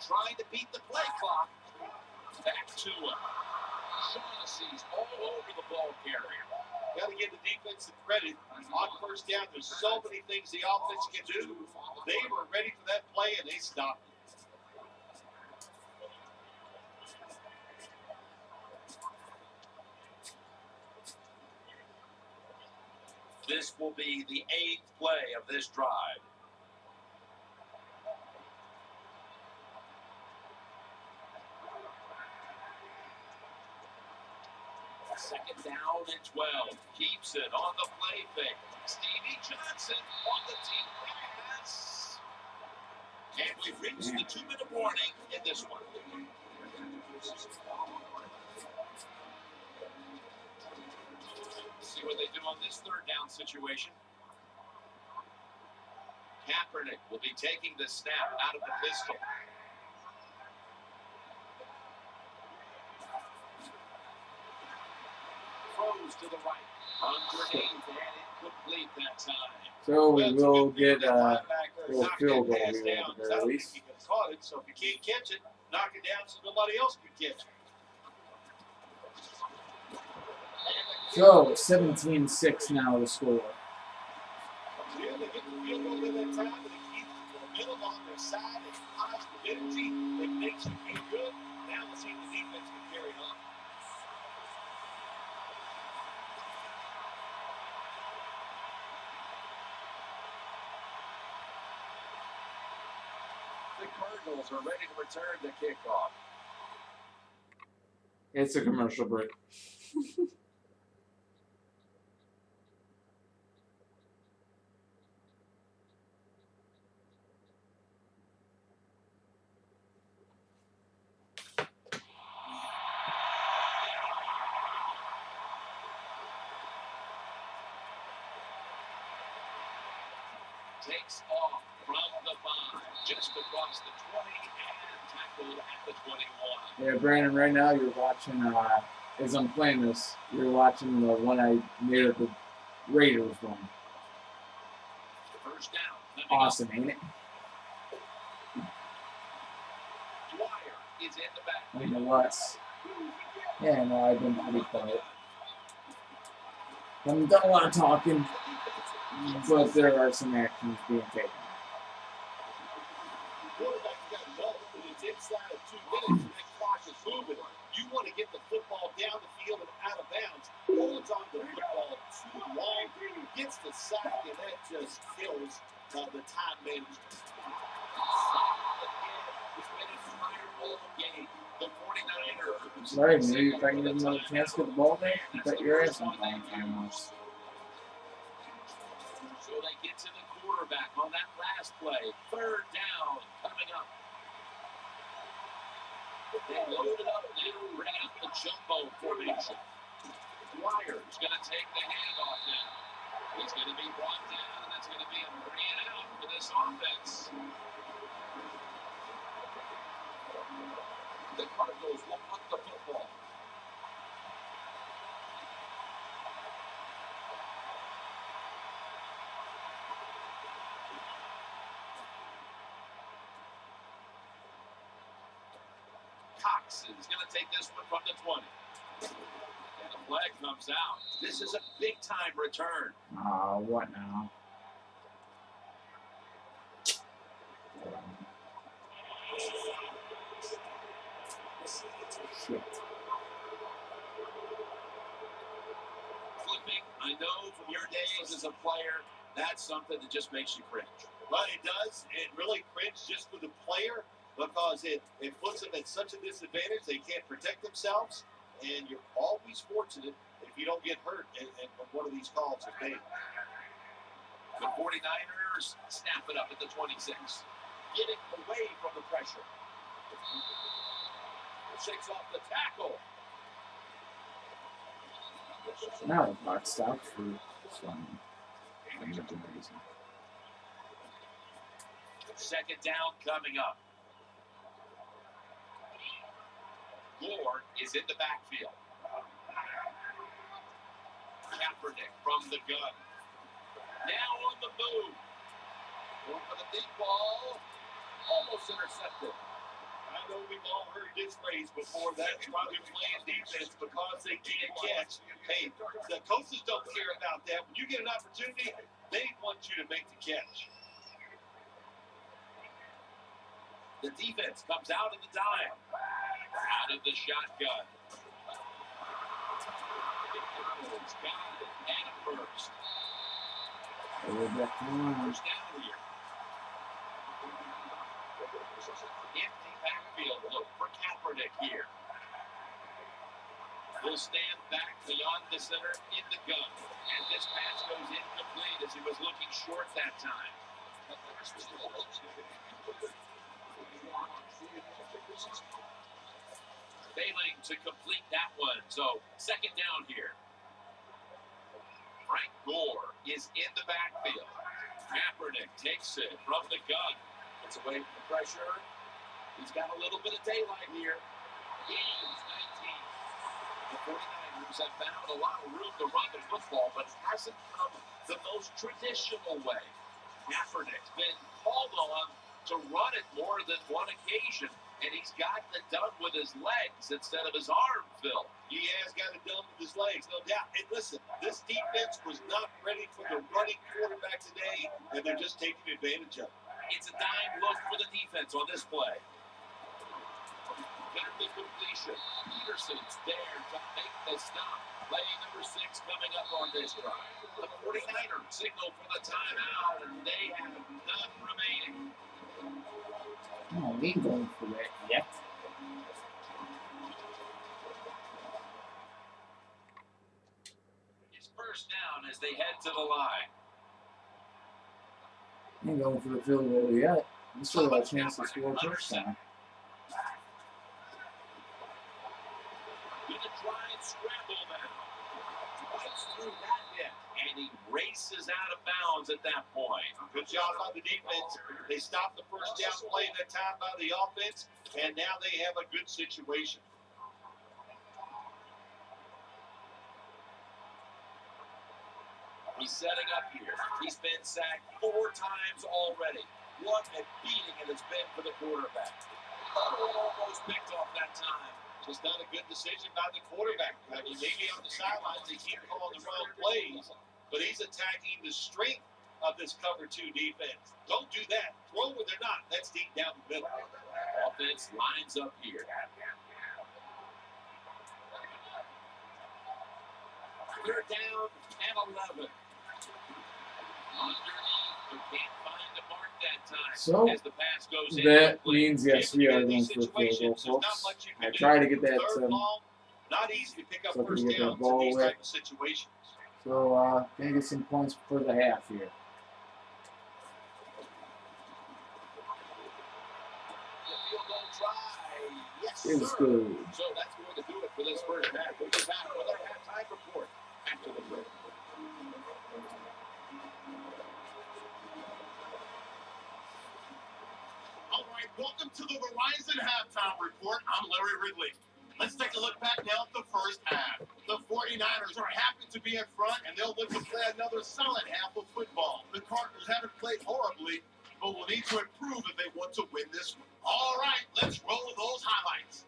Trying to beat the play clock. Back to him. Shaughnessy's all over the ball carrier. Got to give the defense some credit. On first down, there's so many things the offense can do. They were ready for that play, and they stopped it. This will be the 8th play of this drive. Second down and 12. Keeps it on the play fake. Stevie Johnson on the deep pass. And we've reached the 2-minute warning in this one. See what they do on this third down situation. Kaepernick will be taking the snap out of the pistol. Throws to the right. Underneath and incomplete that time. So we will get a little field goal here at the very least. He caught it, so if you can't catch it, knock it down so nobody else can catch it. So 17-6 now the score. Yeah, they get the field goal in that time, and they keep the momentum on their side. It's positive energy. It makes you feel good. Now let's see if the defense can carry on. The Cardinals are ready to return the kickoff. It's a commercial break. Takes off from the 5, just across the 20, and tackled at the 21. Yeah, Brandon, right now you're watching, as I'm playing this, you're watching the one I made of the Raiders one. First down. Awesome, ain't it? Dwyer is in the back. You know what? Yeah, no, I've been pretty quiet. I don't done a lot of talking, but there are some actions being taken. Quarterback's got to know when it's inside of 2 minutes and that clock is moving. You want to get the football down the field and out of bounds. Holds on to the football too long, gets the sack, and that just kills the time management. It's been a fireball game. The 49ers. Sorry, maybe if I can get another chance to get the ball there, I bet your ass on timeouts. So they get to the quarterback on that last play. Third down coming up. They load it up now, bring out the jumbo formation. Dwyer's going to take the handoff now. He's going to be brought down, and that's going to be a 3-and-out for this offense. The Cardinals will punt the football. Cox is going to take this one from the 20. And the flag comes out. This is a big-time return. What now? Shit. Flipping, I know from your days as a player, that's something that just makes you cringe. But it does. It really cringe just for the player because it puts them at such a disadvantage. They can't protect themselves. And you're always fortunate if you don't get hurt and one of these calls is made. The 49ers snap it up at the 26. Getting away from the pressure. Shakes off the tackle. Now the clock stops for this one. Second down coming up. Gore is in the backfield. Kaepernick from the gun. Now on the move. Going for the deep ball. Almost intercepted. I know we've all heard this phrase before. That's why they're playing defense because they can't catch. Hey, the coaches don't care about that. When you get an opportunity, they want you to make the catch. The defense comes out of the dime. Out of the shotgun. Got it. And a first. We're back to one. First down here. Empty backfield look for Kaepernick here. Will stand back beyond the center in the gun. And this pass goes incomplete as he was looking short that time. Failing to complete that one. So, second down here. Frank Gore is in the backfield. Kaepernick takes it from the gun. Gets away from the pressure. He's got a little bit of daylight here. Gains 19. The 49ers have found a lot of room to run the football, but it hasn't come the most traditional way. Kaepernick's been called on to run it more than one occasion, and he's gotten it done with his legs instead of his arm, Phil. He has got it done with his legs, no doubt. And listen, this defense was not ready for the running quarterback today, and they're just taking advantage of it. It's a dime look for the defense on this play. Got the completion. Peterson's there to make the stop. Play number 6 coming up on this drive. The 49ers signal for the timeout, and they have none remaining. Oh, we ain't going for that yet. It's first down as they head to the line. Ain't going for the field goal yet. We still got a chance to score first time. With a drive scramble now. Twice through that hit, and he races out of bounds at that point. Good job by the defense. They stopped the first down play that time by the offense, and now they have a good situation. He's setting up here. He's been sacked 4 times already. What a beating it has been for the quarterback. Almost picked off that time. Just not a good decision by the quarterback. I mean, maybe on the sidelines they keep calling the wrong plays, but he's attacking the strength of this cover 2 defense. Don't do that. Throw where they're not. That's deep down the middle. Offense lines up here. They're down at 11. Underneath, but can't find the mark that time. So, as the pass goes that in. means, yes, we are going for the field goal, folks. I try to get that, Not easy to pick up so I can first get that downs in ball these away. type of situations. So, gonna get some points for the half here. The field goal try. Yes, It's sir. good. So that's going to do it for this first half. We'll be back with our halftime report after the break. All right, welcome to the Verizon Halftime Report. I'm Larry Ridley. Let's take a look back now at the first half. The 49ers are happy to be in front, and they'll look to play another solid half of football. The Cardinals haven't played horribly, but will need to improve if they want to win this one. All right, let's roll those highlights.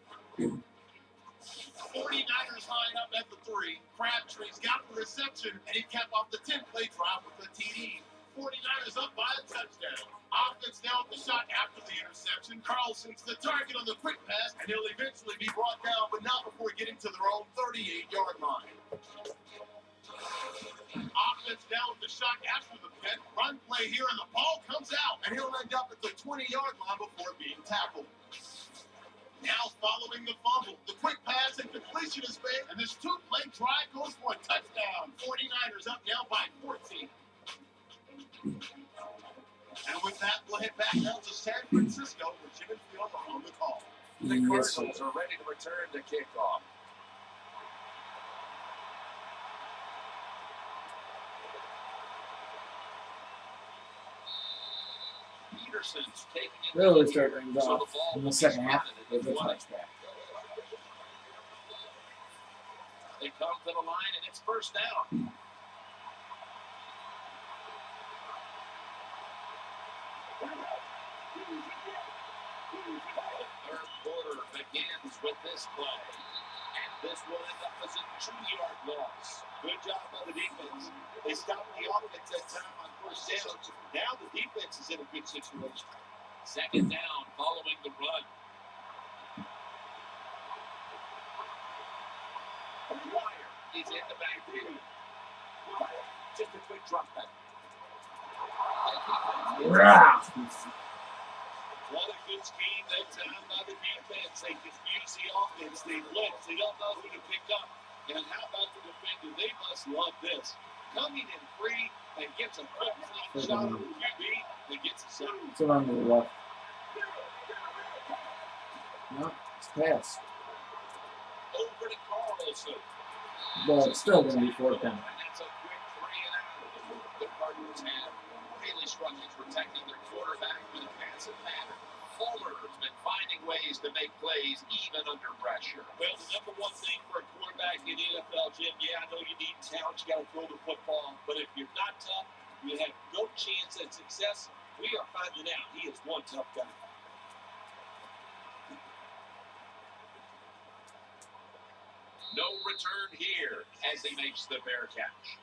49ers line up at the 3. Crabtree's got the reception, and he capped off the 10-play drive with a TD. 49ers up by a touchdown. Offense now at the shot after the interception. Carlson's the target on the quick pass, and he'll eventually be brought down, but not before getting to their own 38-yard line. Offense now with the shot after the pit. Run play here, and the ball comes out, and he'll end up at the 20-yard line before being tackled. Now following the fumble, the quick pass and completion is made, and this 2-play drive goes for a touchdown. 49ers up now by 14. And with that, we'll head back down to San Francisco with Jim and Phil on the call. The Cardinals are ready to return to kickoff. Peterson's taking it. Really start things off in the second half with a touchdown. They come to the line, and it's first down. Third quarter begins with this play. And this will end up as a 2-yard loss. Good job by the defense. They stopped the offense that time on first down. Now the defense is in a good situation. Second down following the run. Wire is in the backfield. Just a quick drop back. Rah! What a good scheme that time by the defense. They confuse the offense. They blitz. They don't know who to pick up. And how about the defender? They must love this. Coming in free and gets a quick clean shot on the QB and gets a sack. It's on the left. No, it's passed. Over to Carlson. But it's still going to be 4th down. And that's a quick 3 and out. The Cardinals have really struggled protecting their quarterback with a passive pattern. Fuller's been finding ways to make plays even under pressure. Well, the number one thing for a quarterback in the NFL, Jim, yeah, I know you need talent, you got to throw the football, but if you're not tough, you have no chance at success. We are finding out he is one tough guy. No return here as he makes the fair catch.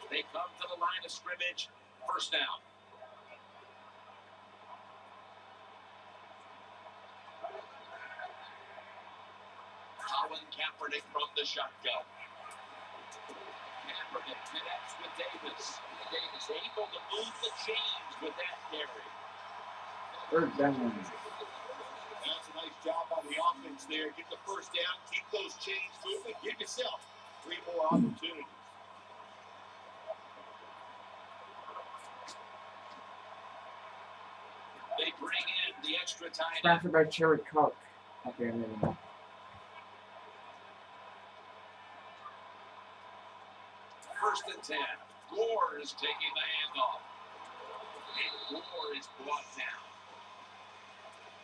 They come to the line of scrimmage. 1st down. Colin Kaepernick from the shotgun. Kaepernick connects with Davis. Davis able to move the chains with that carry. 3rd down. That's a nice job by the offense there. Get the 1st down, keep those chains moving, give yourself 3 more opportunities. They bring in the extra time. Sponsored by Cherry Coke. Okay, maybe not. 1st and 10. Gore is taking the handoff. And Gore is brought down.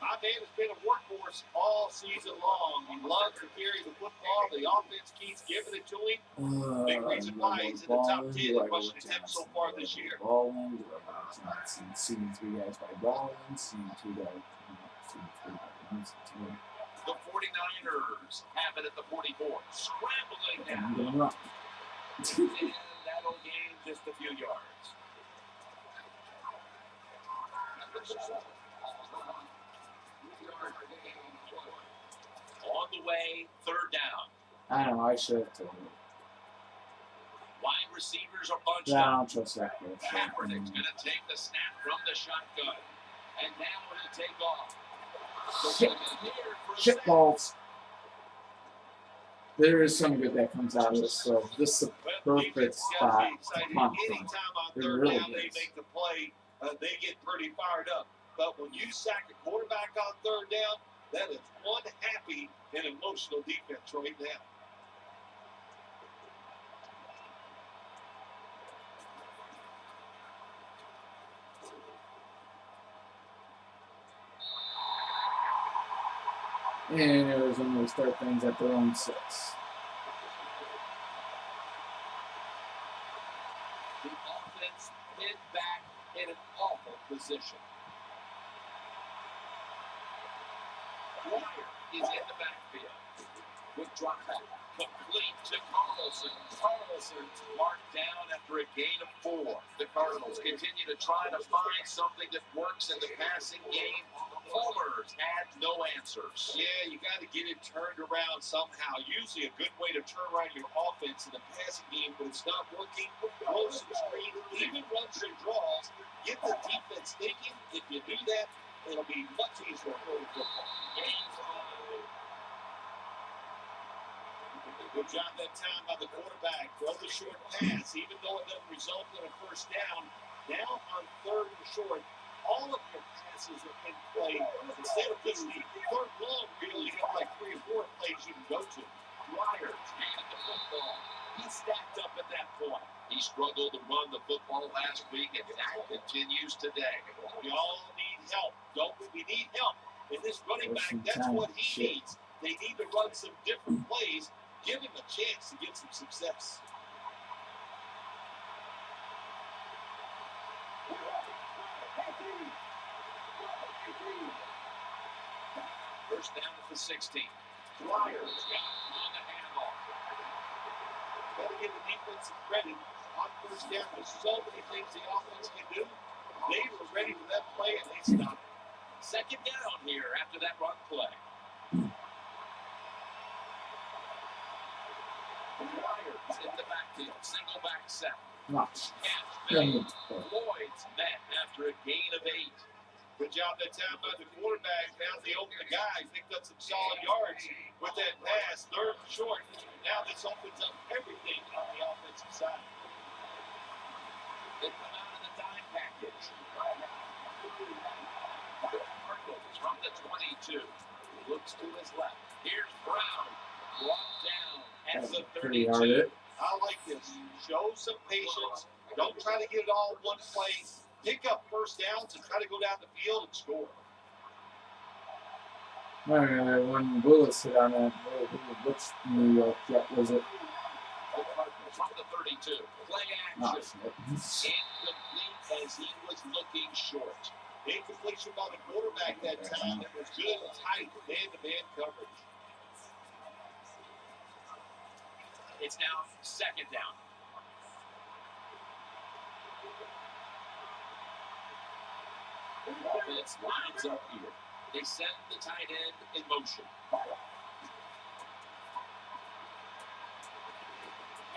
My man has been a workhorse all season long. He loves to carry the football. The offense keeps giving it to him. Big reason why he's in the top 10 in rushing attempts so far this year. Ballin, seeing 3 guys by Ballin, seeing 2 guys. The 49ers have it at the 44. Scrambling I'm down. going up. And that'll gain just a few yards. On the way, 3rd down. I don't know, I should have told him. Wide receivers are bunched Yeah, I up. don't trust that coach. Kaepernick's going to take the snap from the shotgun. And now he'll take off. Shit balls. There is some good that comes out of this, so this is a perfect spot to punt from. Anytime on It 3rd really down they is. make the play, they get pretty fired up. But when you sack a quarterback on 3rd down, that is one happy and emotional defense right now. And Arizona will start things at their own 6. The offense hid back in an awful position. Dwyer is in the backfield with drop back. Complete to Carlson. Carlson's marked down after a gain of 4. The Cardinals continue to try to find something that works in the passing game. Fuller's had no answers. Yeah, you got to get it turned around somehow. Usually a good way to turn around your offense in the passing game, but it's not working. Throw some screens, even run some draws. Get the defense thinking. If you do that, it'll be much easier to throw the football. Good job that time by the quarterback. Throw the short pass, even though it doesn't result in a 1st down. Now on 3rd and short, all of your passes are in play. Instead of just the 3rd long, really, you have like 3 or 4 plays you can go to. Dwyer's handed the football. He stacked up at that point. He struggled to run the football last week, and that continues today. We all need help, don't we? We need help. And this running back, that's what he needs. They need to run some different plays. Give him a chance to get some success. First down at the 16. Dwyer's got on the handoff. Gotta give the defense some credit. On 1st down, there's so many things the offense can do. They were ready for that play, and they stopped. 2nd down here after that run play. quarterback set. Watch. Catch made. Floyd's met after a gain of 8. Good job that time by the quarterback. Found the open guy. Picked up some solid yards with that pass. 3rd and short. Now this opens up everything on the offensive side. They come out of the dime package. Cardinals from the 22. Looks to his left. Here's Brown. Brought down at the 32. I like this. Show some patience. Don't try to get it all in one play. Pick up first downs and try to go down the field and score. When Willis hit on that, which New York Jet was it? The Cardinals from the 32. Play action. Incomplete as he was looking short. Incompletion by the quarterback that time. That was good, tight, man-to-man coverage. It's now 2nd down. Offense lines up here. They send the tight end in motion.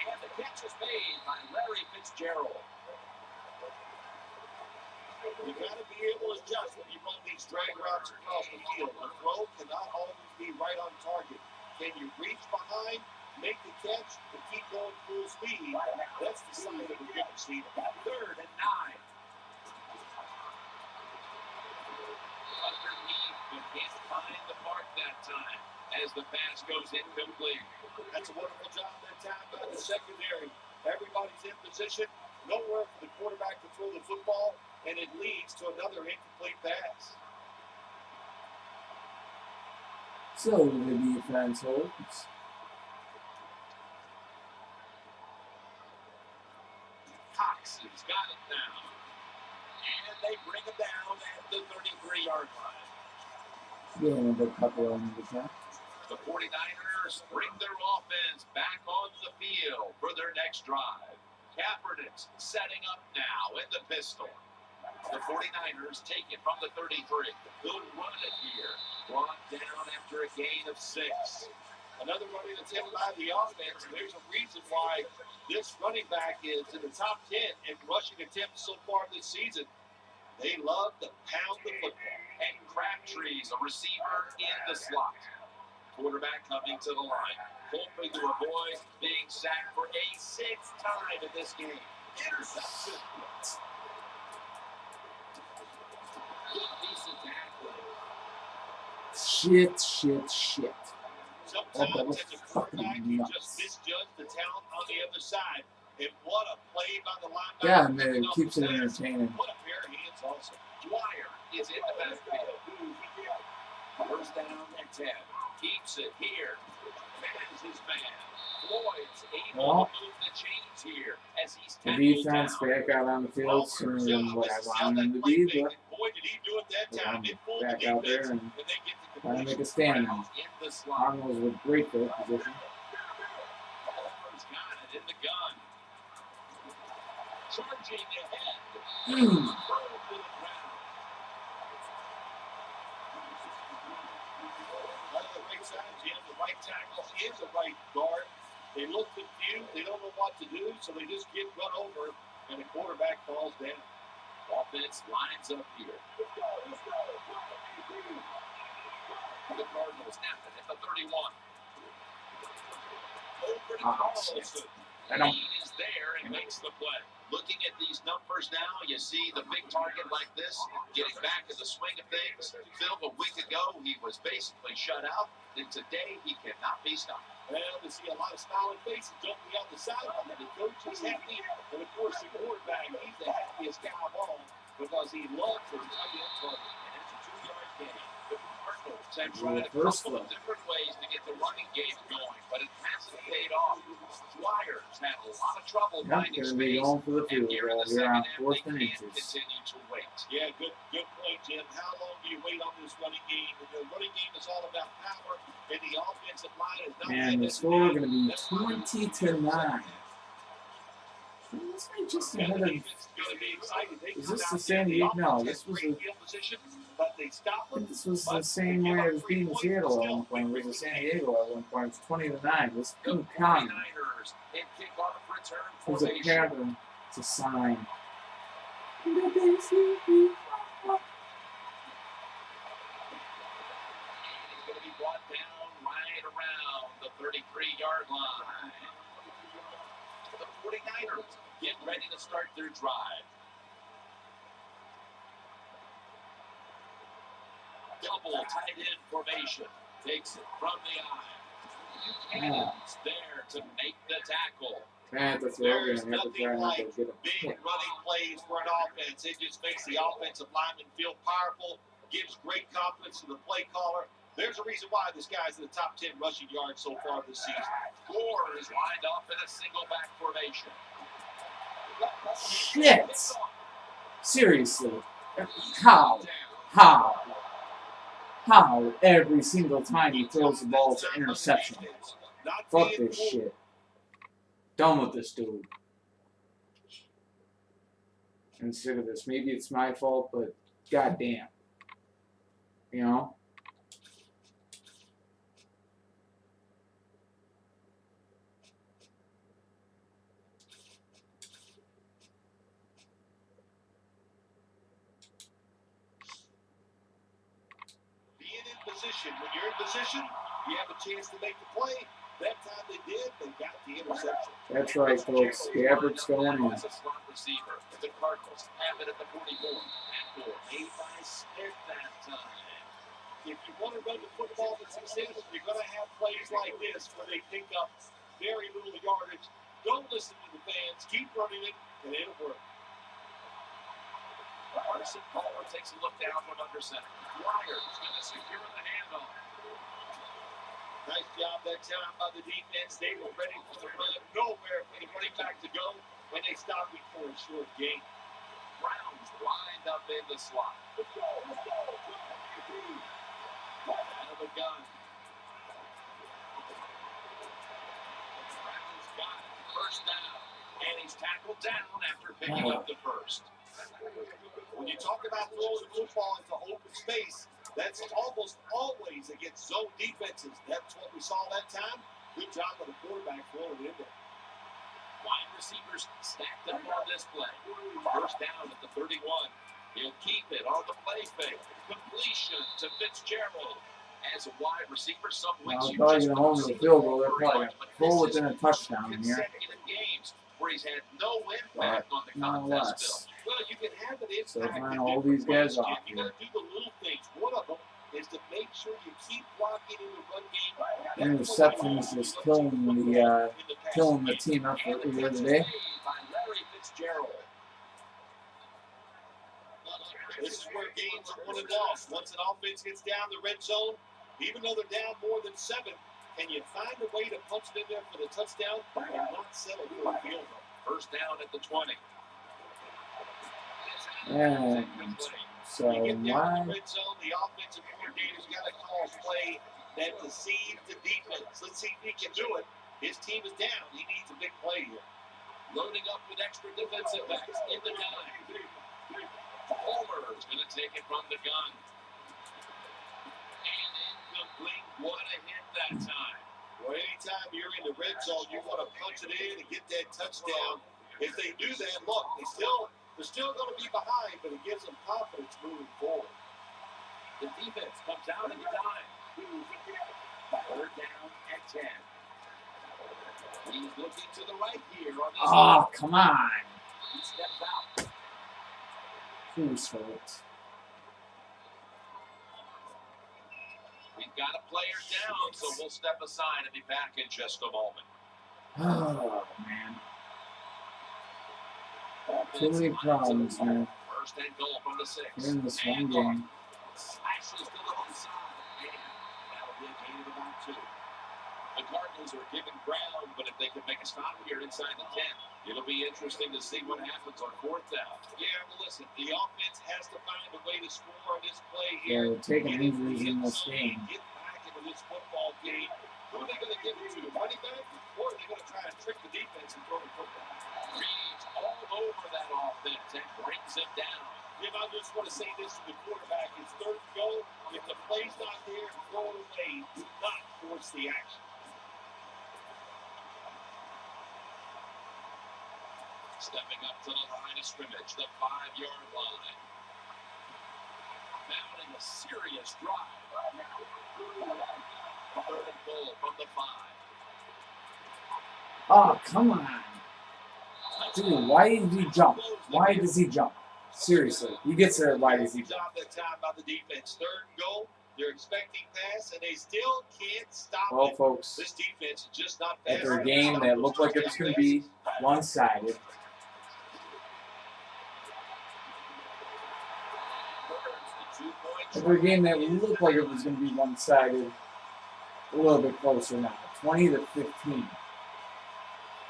And the catch is made by Larry Fitzgerald. You got to be able to adjust when you run these drag routes across the field. The throw cannot always be right on target. Can you reach behind, make the catch, and keep going full speed? That's the sign of a good receiver. 3rd and 9. Underneath, but can't find the mark that time as the pass goes incomplete. That's a wonderful job that time by the secondary. Everybody's in position. Nowhere for the quarterback to throw the football, and it leads to another incomplete pass. So the defense holds. Cox has got it now. And they bring him down at the 33-yard line. Yeah, a couple on the top. The 49ers bring their offense back on the field for their next drive. Kaepernick's setting up now in the pistol. The 49ers take it from the 33. They'll run it here. Brought down after a gain of 6. Another running attempt by the offense. There's a reason why this running back is in the top 10 in rushing attempts so far this season. They love to pound the football. And Crabtree's a receiver in the slot. Quarterback coming to the line. Hoping to avoid being sacked for a 6th time in this game. Interception. Good piece of tackling. Shit. Sometimes as a quarterback, you just misjudge the talent on the other side. And what a play by the linebacker. Yeah, man, it keeps it entertaining. What a pair of hands also. Dwyer is in the backfield. 1st down and 10. Keeps it here. Man's his man. Floyd's able to move the chains here as he's the defense back out on the field sooner than what I wanted them to be, but boy, did he do it that time. back out there and trying to make a stand now. Cardinals with great field position. Palmer's got it in the gun. Charging ahead. Throw to the ground. On the right side, Jim, the right tackle is a right guard. They look confused. They don't know what to do, so they just get run over, and the quarterback falls down. Offense lines up here. The Cardinals have it at the 31. Over to Carlson. He is there and makes the play. Looking at these numbers now, you see the big target like this, getting back in the swing of things. Phil, a week ago, he was basically shut out, and today he cannot be stopped. Well, we see a lot of smiling faces jumping out the sideline. The coach is happy, and of course the quarterback, he's the happiest guy of all because he loves his tight end target, and it's a 2-yard gain. The Cardinals have tried a couple of different ways to get the running game going, but it hasn't paid off. Dwyer's had a lot of trouble finding space, for the and field here in the goal. We're second on half, 4th they and can't inches. continue to wait. Yeah, good point, Jim. How long do you wait on this running game? The running game is all about power, and the offensive line is not. And the score going to be 20-9. This may just ahead of. Is this the same week? No, this was the. I think this was the same way it was beating Seattle at one point. It was the San Diego at one point. It was 20-9. This couldn't count. 49ers in kickoff return There's a formation. pattern. It's a sign. He's going to be brought down right around the 33-yard line. The 49ers get ready to start their drive. Double tight end formation. Takes it from the eye. Buchanan's there to make the tackle. There's nothing like big running plays for an offense. It just makes the offensive lineman feel powerful, gives great confidence to the play caller. There's a reason why this guy's in the top 10 rushing yards so far this season. Gore is lined up in a single back formation. Shit! Seriously. How every single time he throws the ball to interception? Fuck this shit. Done with this dude. I'm sick of this. Maybe it's my fault, but goddamn. You know? Being in position. When you're in position, you have a chance to make the play. That time they did, they got the interception. That's right, folks. Gabbard's going in. As a slot receiver, the Cardinals have it at the 44. Apple made by Smith that time. If you want to run the football to success, you're going to have plays like this where they pick up very little yardage. Don't listen to the fans. Keep running it, and it'll work. Carson Palmer takes a look down from under center. Flyers going to secure the handoff. Nice job that time by the defense. They were ready to run nowhere for the running back to go when they stopped it for a short gain. Brown's lined up in the slot. Let's go. Out of the gun. Brown's got it. First down. And he's tackled down after picking up the first. When you talk about throwing the football into open space, that's almost always against zone defenses. That's what we saw that time. Good job by the quarterback throwing it in there. Wide receivers stacked up on this play. First down at the 31. He'll keep it on the play fake. Completion to Fitzgerald. As a wide receiver, some weeks you probably just gonna hold the field goal. They're probably gonna pull within a touchdown in here. consecutive games where he's had no impact on the contest bill. Well, you can have an impact. So find all these guys off You here. got to do the little things. One of them is to make sure you keep blocking in the run game. Interceptions just killing the team up for here today. By Larry Fitzgerald. This is where games are won and lost. Once an offense gets down the red zone, even though they're down more than 7, can you find a way to punch it in there for the touchdown and not settle for a field goal? First down at the 20. And so You get down my the red zone, the offensive coordinator's got to call a play that deceives the defense. Let's see if he can do it. His team is down. He needs a big play here. Loading up with extra defensive backs in the dime. Palmer's going to take it from the gun. And incomplete. What a hit that time. Well, anytime you're in the red zone, you want to punch it in and get that touchdown. If they do that, look, they're still going to be behind, but it gives them confidence moving forward. The defense comes out in the dime. Third down at 10. He's looking to the right here on this. oh come on. He steps out. Who's fault? We've got a player down, so we'll step aside and be back in just a moment. Oh man. Too many problems, man. First and goal from the 6. We're in this one game. Slashes to the left side. And that'll be a gain of about 2. The Cardinals are giving ground, but if they can make a stop here inside the 10, it'll be interesting to see what happens on 4th down. Yeah, well, listen, the offense has to find a way to score on this play here. They're taking injuries in this game. Get back into this football game. Who are they going to give it to? Running back? Or are they going to try and trick the defense and throw the football? Reed's all over that offense and brings him down. Jim, I just want to say this to the quarterback. It's 3rd and goal. If the play's not there, throw it away. Do not force the action. Stepping up to the line of scrimmage, the 5-yard line. Mounting a serious drive. Third and goal from the 5. Oh, come on. Dude, why did he jump? Why does he jump? Seriously, he gets there. Why does he jump? That time by the defense. Third and goal. They're expecting pass, and they still can't stop Well, it. folks, This defense is just not fast. after a game that looked like it was going to be one-sided, after a game that looked like it was going to be one-sided, a little bit closer now, 20-15.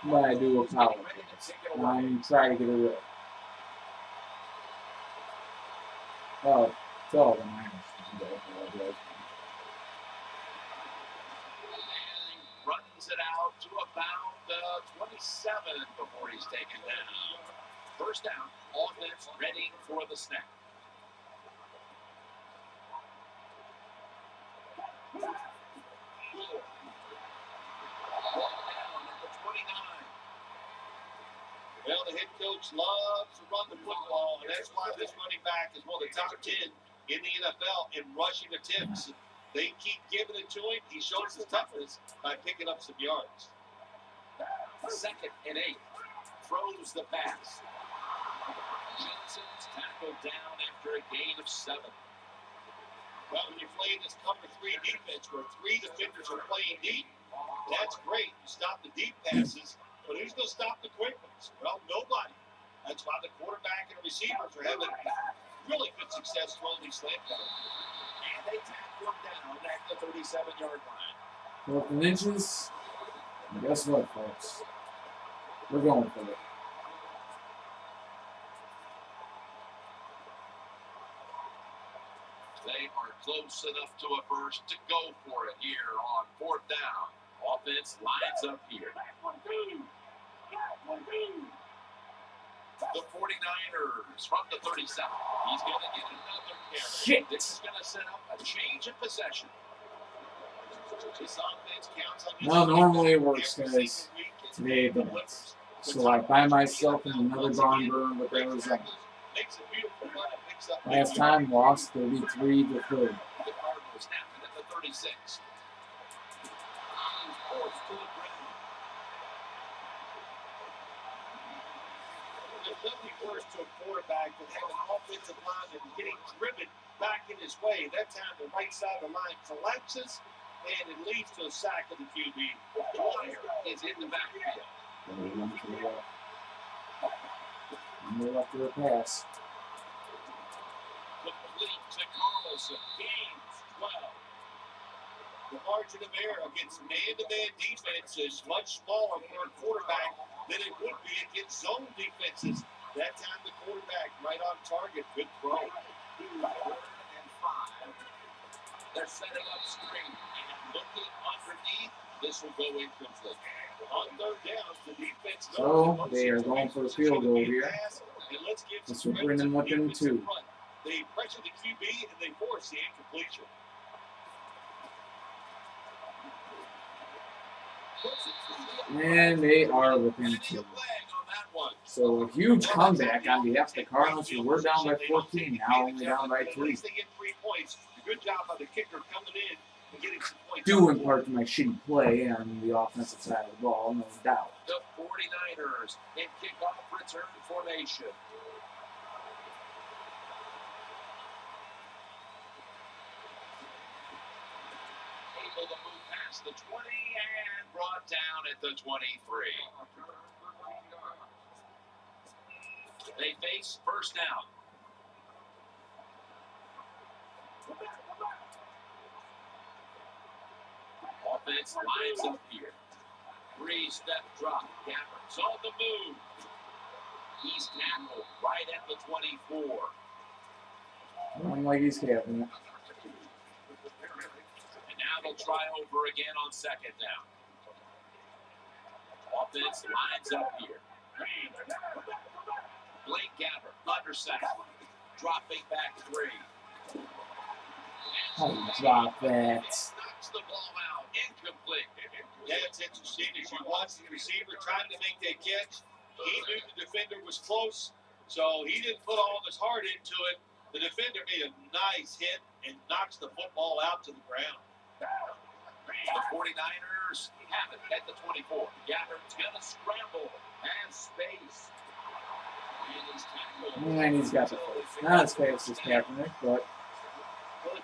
But I do apologize. I'm trying to get it right. Oh, it's all the Niners. Runs it out to about 27 before he's taken down. First down, offense ready for the snap. Well, the head coach loves to run the football, and that's why this running back is one of the top 10 in the NFL in rushing attempts. They keep giving it to him. He shows his toughness by picking up some yards. 2nd and 8. Throws the pass. Johnson's tackled down after a gain of 7. Well, when you're playing this cover 3 defense where 3 defenders are playing deep, that's great. You stop the deep passes, but who's going to stop the quick ones? Well, nobody. That's why the quarterback and the receivers are having really good success throwing these slant passes. And they tackle him down at the 37-yard line. 4th and inches. And guess what, folks? We're going for it. They are close enough to a first to go for it here on 4th down. Offense lines up here. The 49ers from the 37. He's going to get another carry. Shit. This is going to set up a change of possession. This offense counts on Well, normally it works, guys. Today it doesn't. So I find myself in another barn burn with Arizona. Last time lost 33-3. The Cardinals snap it at the 36. He's forced to the ground. There's nothing worse to a quarterback than having an offensive lineman getting driven back in his way. That time the right side of the line collapses, and it leads to a sack of the QB. Dwyer is in the backfield. Move up to the pass. Complete to Carlson. Gains 12. The margin of error against man-to-man defense is much smaller for a quarterback than it would be against zone defenses. That time the quarterback right on target. Good throw. 3rd and 5. They're setting up screen and looking underneath. This will go incomplete. On 3rd down, the defense. So they are going for a field goal here. This will bring them within 2. They pressure the QB and they force the incompletion. And they are within 2. So a huge comeback on behalf of the Cardinals, who were down by 14, now only down by 3. They get 3 points. Good job by the kicker coming in and getting some points. Due in part to my shitty play on the offensive side of the ball, no doubt. The 49ers in kickoff return formation. Able to move past the 20 and brought down at the 23. They face first down. Offense lines up here. 3-step drop. Gabbard's on the move. He's tackled right at the 24. Run like he's having it. And now they'll try over again on 2nd down. Offense lines up here. Blake Gabbard, undersack. Dropping back 3. Oh, drop that. Knocks the ball out. Incomplete. Yeah, it's interesting. As you watch the receiver trying to make that catch, He knew the defender was close, so he didn't put all of his heart into it. The defender made a nice hit and knocks the football out to the ground. The 49ers have it at the 24. Gabbard's going to scramble and space. And he's tackled. And he's got the first. Not as fast as Kaepernick, but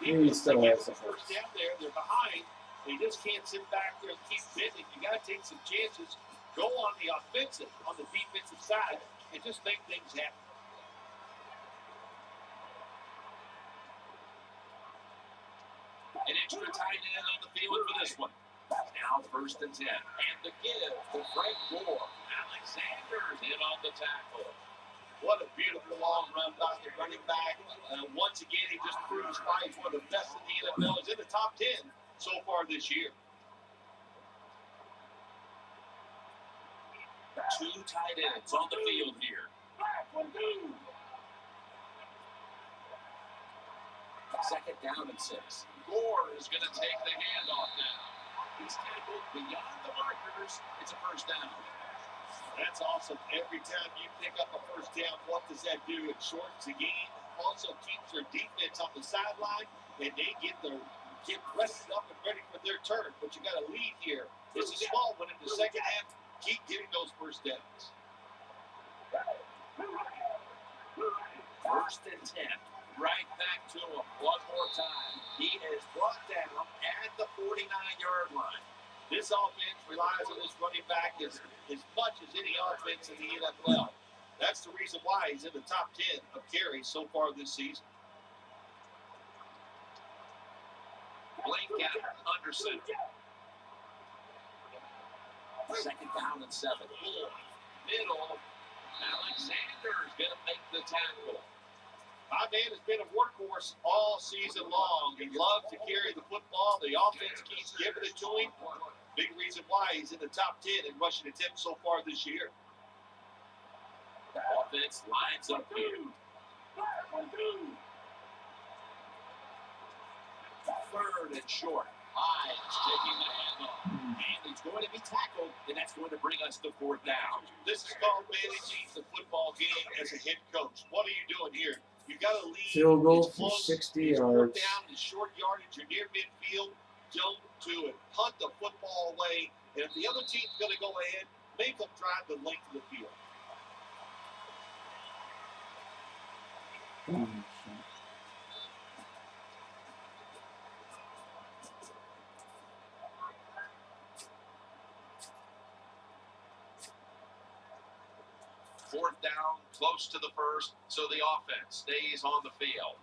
he still has the first first. down there. They're behind. They just can't sit back there and keep bending. You got to take some chances. Go on the offensive, on the defensive side, and just make things happen. An extra tight end on the field for this one. Now 1st and 10. And the give to Frank Gore. Alexander's in on the tackle. What a beautiful long run by the running back. Once again, he just proves why he's one of the best in the NFL. He's in the top 10 so far this year. 2 tight ends on the field here. Second down and 6. Gore is going to take the handoff now. He's tackled beyond the markers. It's a 1st down. That's awesome. Every time you pick up a 1st down, what does that do? It shortens the game. Also keeps their defense on the sideline, and they get rested up and ready for their turn. But you got to lead here. It's a small one in the second half. Keep getting those 1st downs. 1st and 10. Right back to him one more time. He is brought down at the 49-yard line. This offense relies on this running back as much as any offense in the NFL. That's the reason why he's in the top 10 of carries so far this season. Blake Gabbard under center. 2nd down and 7. Middle. Alexander is going to make the tackle. My man has been a workhorse all season long. He loves to carry the football. The offense keeps giving it to him. Big reason why he's in the top 10 in rushing attempts so far this year. The offense lines up here. 3rd and short. Hyde's taking the handoff. And he's going to be tackled, and that's going to bring us to 4th down. This is called managing the football game as a head coach. What are you doing here? You got to lead. Field goal It's for close. 60 It's yards. down in short yardage. You're near midfield. Don't do it. Punt the football away. And if the other team's going to go ahead, make them drive the length of the field. Fourth down, close to the 1st, so the offense stays on the field.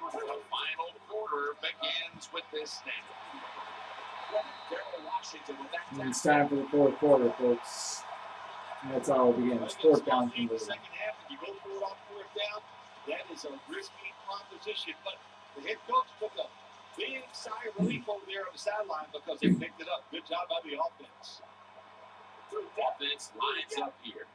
The final quarter begins with this snap. Darryl Washington with that And it's time for the 4th quarter, folks. That's how it begins. 4th down In the conversion. second half, if you go for it on 4th down, that is a risky proposition. But the head coach took a big sigh of relief over there on the sideline because they picked it up. Good job by the offense. Offense lines up here.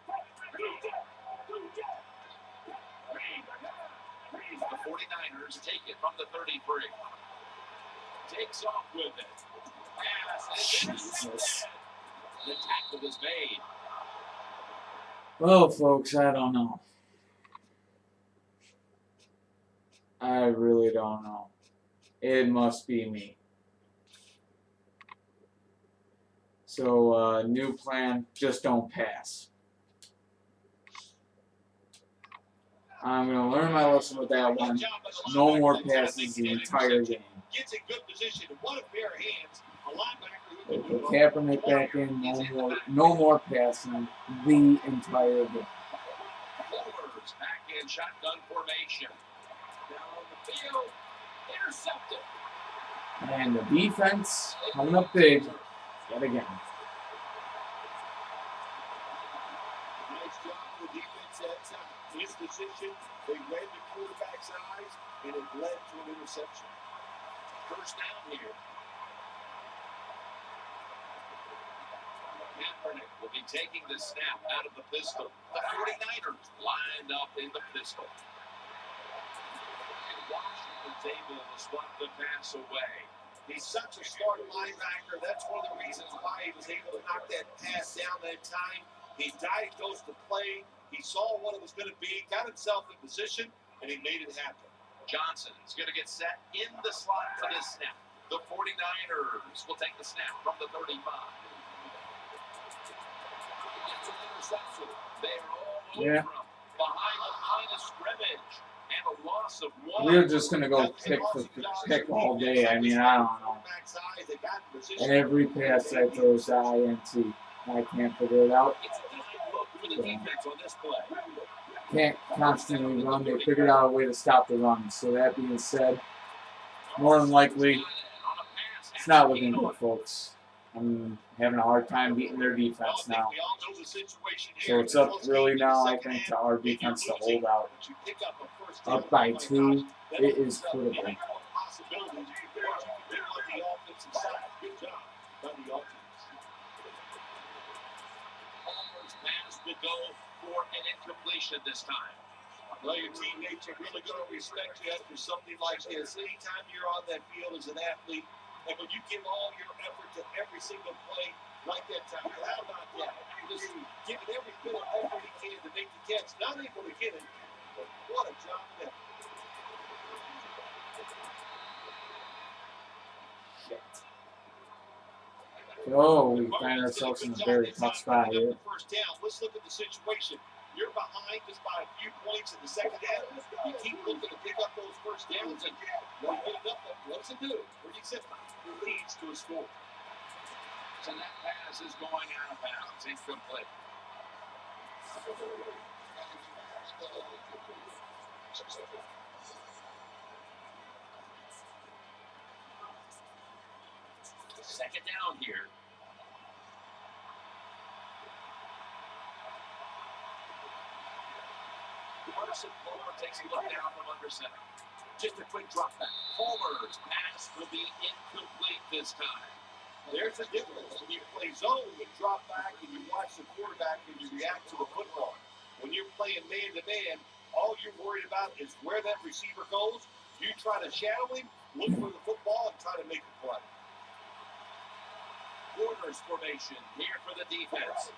The 49ers take it from the 33. Takes off with it. Pass is intercepted. The tackle is made. Well, folks, I don't know. I really don't know. It must be me. So, new plan, just don't pass. I'm going to learn my lesson with that one. No more passes the entire game. Gets in good position. What a pair of hands. A linebacker who can do Put it. Kaepernick back in, no more passing the entire game. Fullers back in shotgun formation. Down the field. Intercepted. And the defense coming up big yet again. Nice job for the defense that time. His decision, they read the quarterback's eyes, and it led to an interception. First down here. Kaepernick will be taking the snap out of the pistol. The 49ers lined up in the pistol. And Washington's able to swat the pass away. He's such a smart linebacker. That's one of the reasons why he was able to knock that pass down that time. He diagnosed the play. He saw what it was going to be, got himself in position, and he made it happen. Johnson's going to get set in the slot for this snap. The 49ers will take the snap from the 35. It's an interception. They're all over him. Behind the line of scrimmage. And a loss of one. We're just going to go pick for pick all day. I mean, I don't know. Every pass I throw is INT. I can't figure it out. So, can't constantly run. They figured out a way to stop the run. So that being said, more than likely, it's not looking good, folks. I'm having a hard time beating their defense now. So it's up really now, I think, to our defense to hold out. Up by 2, it is critical. Will go for an incompletion this time. Well, your teammates are really going to respect you after something like this. Anytime you're on that field as an athlete, and when you give all your effort to every single play, like that time, how about that? Just giving every bit of effort he can to make the catch. Not able to get it, but what a job of effort. Oh, we find ourselves in a very tough spot here. First down. Let's look at the situation. You're behind just by a few points in the second half. You keep looking to pick up those first downs, and when you get it up, what does it do? Where do you sit? It leads to a score. So that pass is going out of bounds. Incomplete. Second down here. Carson Palmer takes a look down from under center. Just a quick drop back. Palmer's pass will be incomplete this time. There's a difference. When you play zone, you drop back and you watch the quarterback and you react to the football. When you're playing man-to-man, all you're worried about is where that receiver goes. You try to shadow him, look for the football, and try to make a play. Corners formation here for the defense.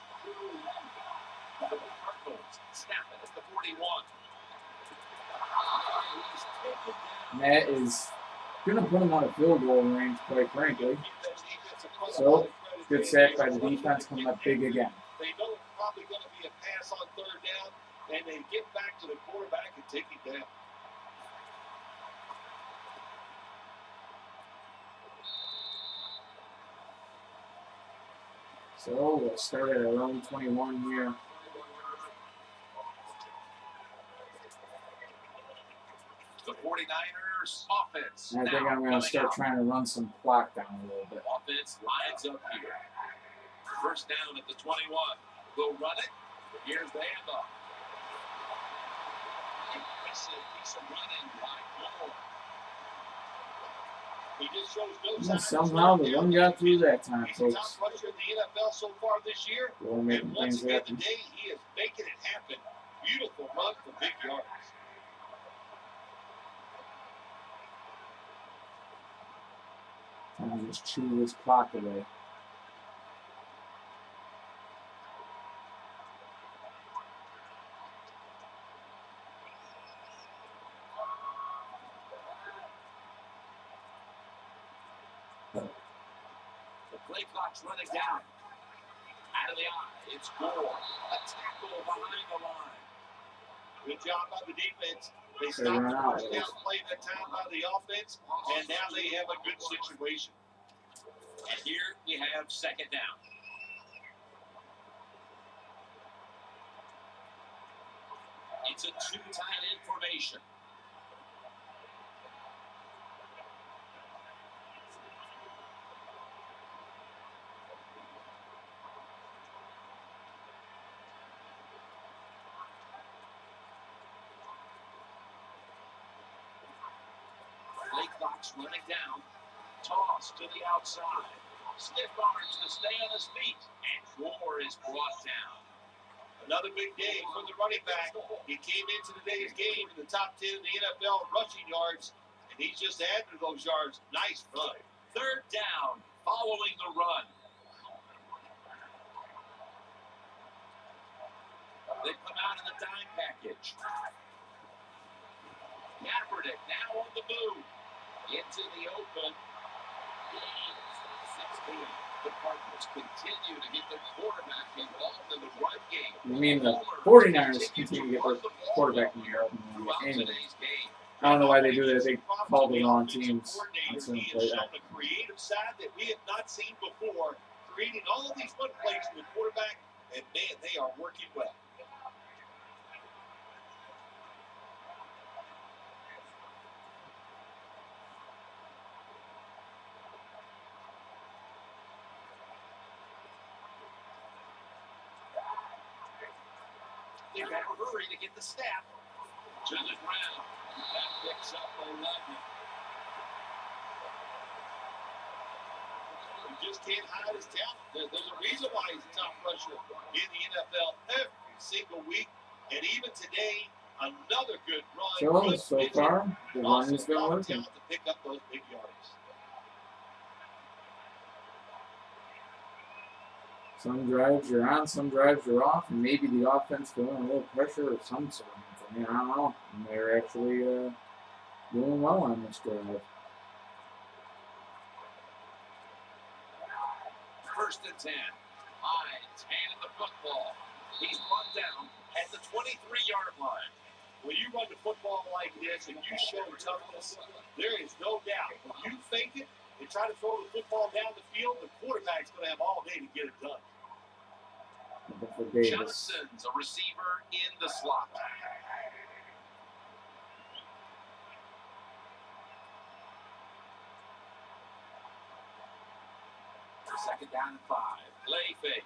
The Cardinals snap it at the 41. That is going to put him on a field goal range, quite frankly. So, good sack by the defense, coming up big again. They know it's probably going to be a pass on third down, and they get back to the quarterback and take it down. So, we'll start at our own 21 here. The 49ers offense. I think I'm going to start trying to run some clock down a little bit. Offense lines up here. First down at the 21. We'll run it. Here's the handoff. Impressive piece of running by Moore. He just shows no somehow the run got through that time, He's folks. top rusher in the NFL so far this year. We're making And once things again happen. today, he is making it happen. Beautiful run for big yards. Time to just chew this clock away. The play clock's running down. Out of the eye. It's Gore. A tackle behind the line. Good job by the defense. They stopped the first down play that time by the offense, and now they have a good situation. And here we have second down. It's a two-tight end formation. Play clock's running down. Toss to the outside. Stiff arms to stay on his feet. And Gore is brought down. Another big day for the running back. He came into today's game in the top 10 in the NFL rushing yards, and he's just added to those yards. Nice run. Third down, following the run. They come out in the dime package. Kaepernick now on the move. Into the open. 16. The Cardinals continue to get their quarterback involved in the run game. I mean, the 49ers continue to get their quarterback in here. Anyway, I don't know why they do that. They call the wrong teams on certain plays. A creative side that we have not seen before, creating all of these fun plays for the quarterback, and man, they are working well. They got to hurry to get the snap. To the ground. That picks up 11. You just can't hide his talent. There's a reason why he's a top rusher in the NFL every single week. And even today, another good run. So far, the run has been working. To pick up those big yards. Some drives you're on, some drives you're off, and maybe the offense feeling a little pressure or some sort of thing. I don't know. And they're actually doing well on this drive. First and 10. Hines handing the football. He's run down at the 23-yard line. When you run the football like this and you show toughness, there is no doubt. When you fake it and try to throw the football down the field, the quarterback's going to have all day to get it done. Johnson's a receiver in the slot. Second down and 5. Play fake.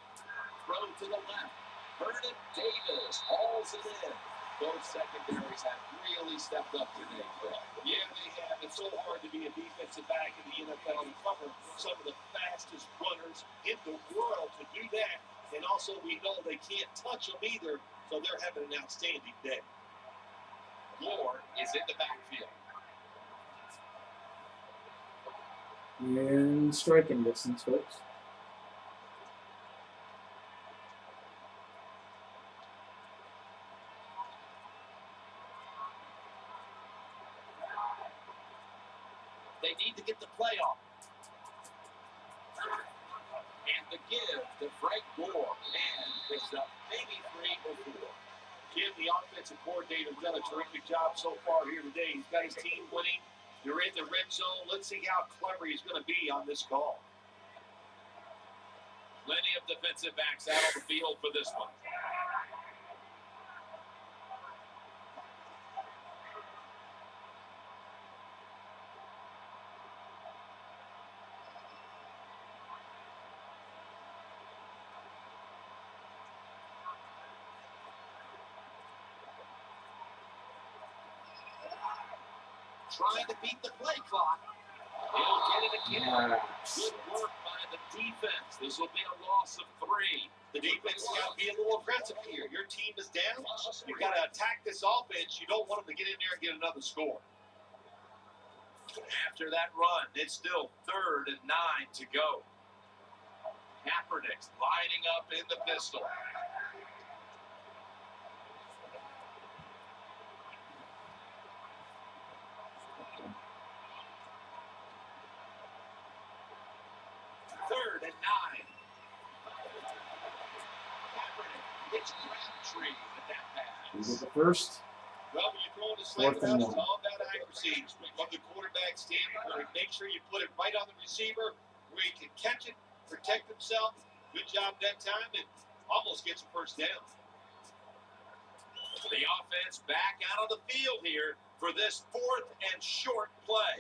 Throw to the left. Vernon Davis hauls it in. Both secondaries have really stepped up today, Fred. Yeah, they have. It's so hard to be a defensive back in the NFL and cover some of the fastest runners in the world to do that. And also, we know they can't touch them either, so they're having an outstanding day. Moore is in the backfield. In striking distance, folks. They need to get the play off. And the give to Frank Gore. And picks up maybe 3 or 4. Kim, the offensive coordinator, has done a terrific job so far here today. He's got his team winning. They're in the red zone. Let's see how clever he's going to be on this call. Plenty of defensive backs out on the field for this one. Trying to beat the play clock. He'll get it again. Good work by the defense. This will be a loss of 3. The defense has got to be a little aggressive here. Your team is down. You've got to attack this offense. You don't want them to get in there and get another score. After that run, it's still 3rd and 9 to go. Kaepernick's lining up in the pistol. We get the first. Well, when you're throwing the slant 4th and 1. it's all about accuracy. From the quarterback standpoint, make sure you put it right on the receiver where he can catch it, protect himself. Good job that time, and almost gets a first down. The offense back out on the field here for this 4th and short play.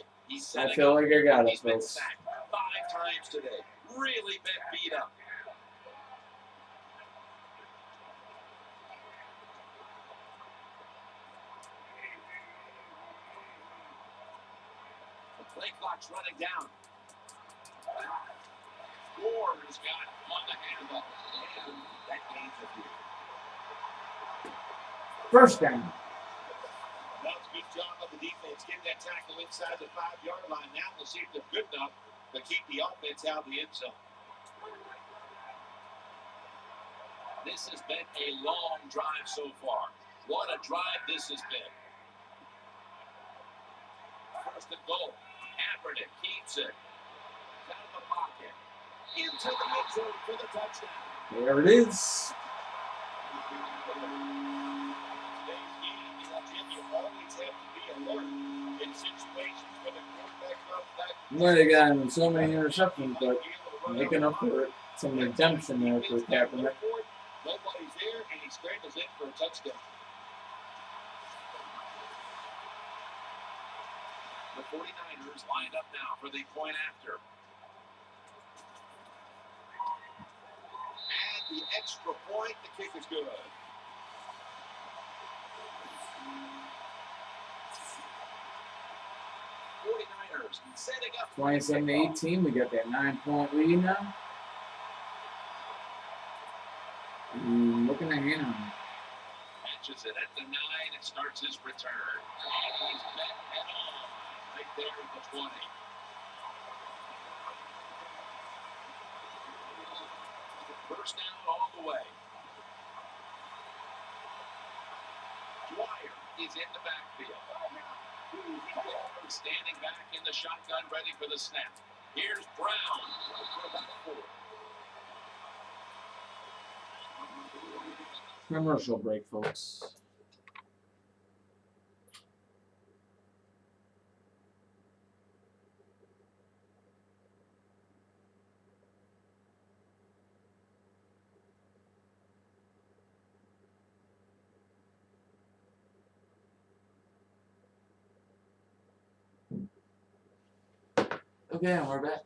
I feel like I got it, He's been folks. sacked 5 times today. Really been beat up. Play clock's running down. Gore has got on the handle, and that gains a few. First down. That's a good job of the defense getting that tackle inside the 5-yard line. Now we'll see if they're good enough to keep the offense out of the end zone. This has been a long drive so far. What a drive this has been. First and goal. Kaepernick keeps it. Out of the pocket. Into the end zone for the touchdown. There it is. Today's game, Jim, you always have to be alert in situations where the quarterback comes back. Might have gotten so many interceptions, but making up for it. Some redemption there for Kaepernick. Nobody's there, and he scrambles in for a touchdown. The 49ers lined up now for the point after. And the extra point, the kick is good. ers setting up. 27-18. We got that 9-point lead now. Looking to hand on it. Catches it at the 9 and starts his return. And he's met head on right there at the 20. First down all the way. Dwyer is in the backfield. Standing back in the shotgun, ready for the snap. Here's Brown for about 4. Commercial break, folks. Okay, and we're back.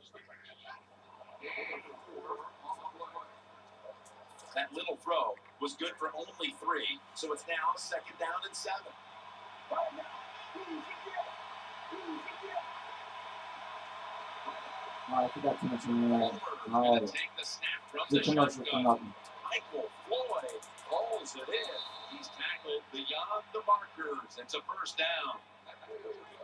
That little throw was good for only 3, so it's now 2nd down and 7. Oh, I forgot too much in there. Going to take the snap from the commercial shotgun. nothing. Michael Floyd calls it in. He's tackled beyond the markers. It's a first down.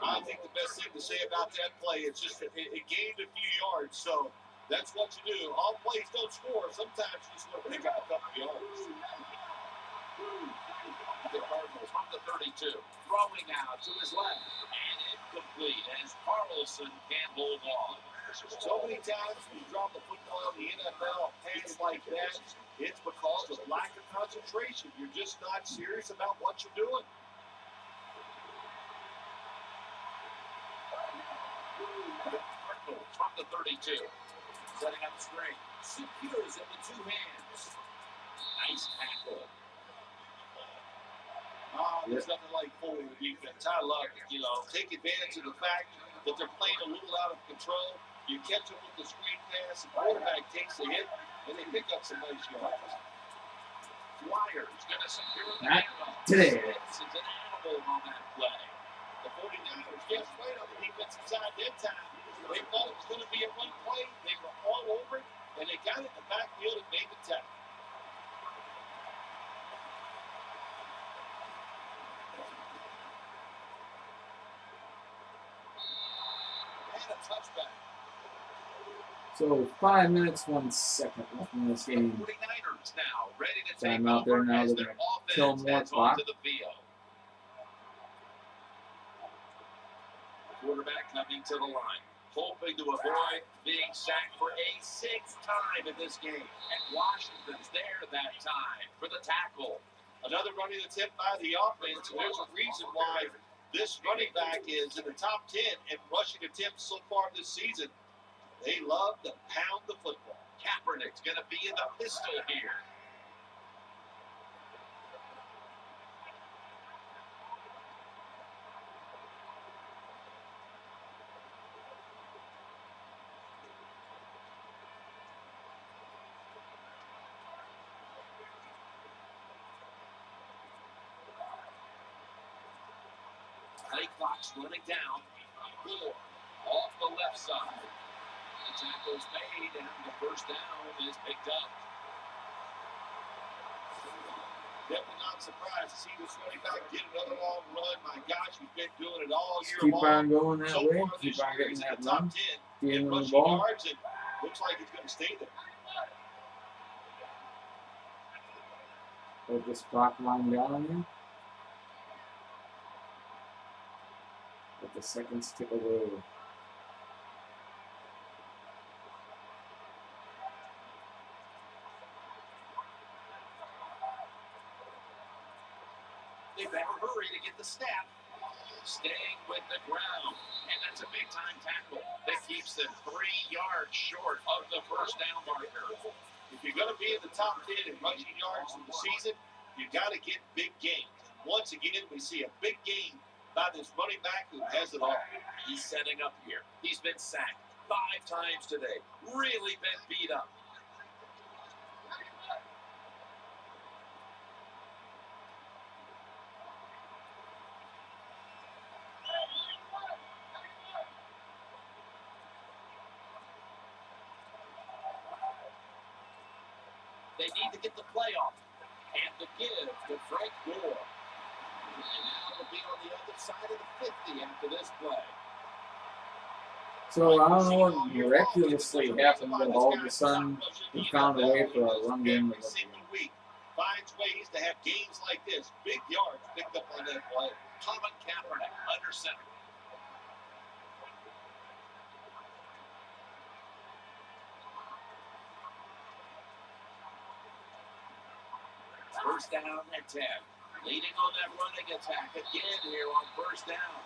I think the best thing to say about that play is just it gained a few yards, so that's what you do. All plays don't score. Sometimes you just want to pick up a couple yards. The Cardinals from the 32, throwing out to his left, and incomplete as Carlson can't hold on. So many times when you drop the football in the NFL, pass like that, it's because of lack of concentration. You're just not serious about what you're doing. The Cardinals from the 32, setting up straight, secures it with 2 hands. Nice tackle. There's nothing like forward defense. I love it. You know, take advantage of the fact that they're playing a little out of control. You catch them with the screen pass, the quarterback takes the hit, and they pick up some nice yards. Dwyer's going to secure the Not handoff. today. It's an animal on that play. The 49ers just played on the defensive side that time. They thought it was going to be a run play. They were all over it, and they got it in the backfield and made the tackle. And a touchback. So 5 minutes, 1 second left in this game. 49ers now ready to So take I'm out there over now as to their kill offense more heads clock. onto the field. Quarterback coming to the line, hoping to avoid being sacked for a 6th time in this game. And Washington's there that time for the tackle. Another running attempt by the offense, and there's a reason why this running back is in the top 10 in rushing attempts so far this season. They love to pound the football. Kaepernick's going to be in the pistol here. Play clock's running down. 4 off the left side. The tackle's made, and the first down is picked up. Definitely not surprised to see this running back get another long run. My gosh, he's been doing it all year Keep long. on going that So way. far Keep this on year, getting he's that in the top run. 10 Give him the rushing ball. yards, and looks like it's going to stay there. Put this clock line down here. Let the seconds tick away. They better hurry to get the snap. Staying with the ground. And that's a big-time tackle that keeps them 3 yards short of the first down marker. If you're going to be in the top 10 in rushing yards in the season, you got to get big gains. Once again, we see a big game by this running back who has it all. He's setting up here. He's been sacked 5 times today. Really been beat up. They need to get the playoff and the give to Frank Gore. And now it'll be on the other side of the 50 after this play. So I don't know what miraculously happened, but all of a sudden we found a way for a run game. Every single week finds ways to have games like this. Big yards picked up on that play. Colin Kaepernick under center. First down and 10. Leading on that running attack again here on first down.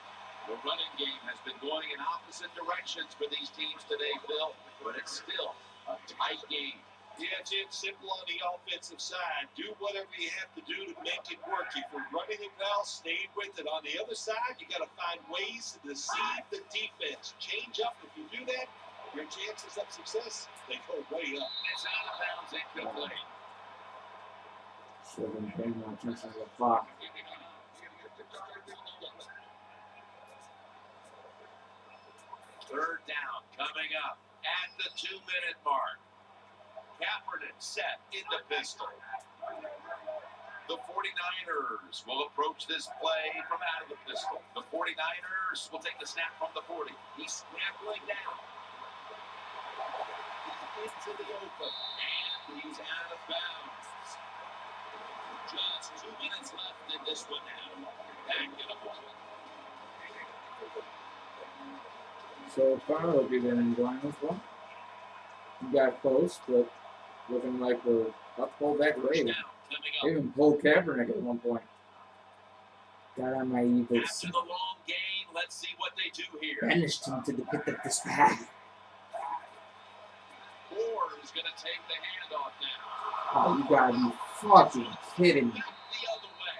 The running game has been going in opposite directions for these teams today, Bill, but it's still a tight game. Yeah, Jim, simple on the offensive side. Do whatever you have to do to make it work. If you're running it well, stay with it. On the other side, you got to find ways to deceive the defense. Change up. If you do that, your chances of success, they go way up. It's out of bounds, incomplete. Should have been paying more attention to the clock. Third down coming up at the 2-minute mark. Kaepernick set in the pistol. The 49ers will approach this play from out of the pistol. The 49ers will take the snap from the 40. He's scrambling down. He's into the open, and he's out of bounds. Just 2 minutes left in this one now. Back in a moment. So far, I hope you've been enjoying this one. We got close, but looking like we're up to pull back raid. I even pulled Kaepernick at one point. Got on my evils. After the long gain, let's see what they do here. Banished him to the pit of despair. Moore is going to take the handoff now. Oh, you gotta be fucking kidding me. The other way.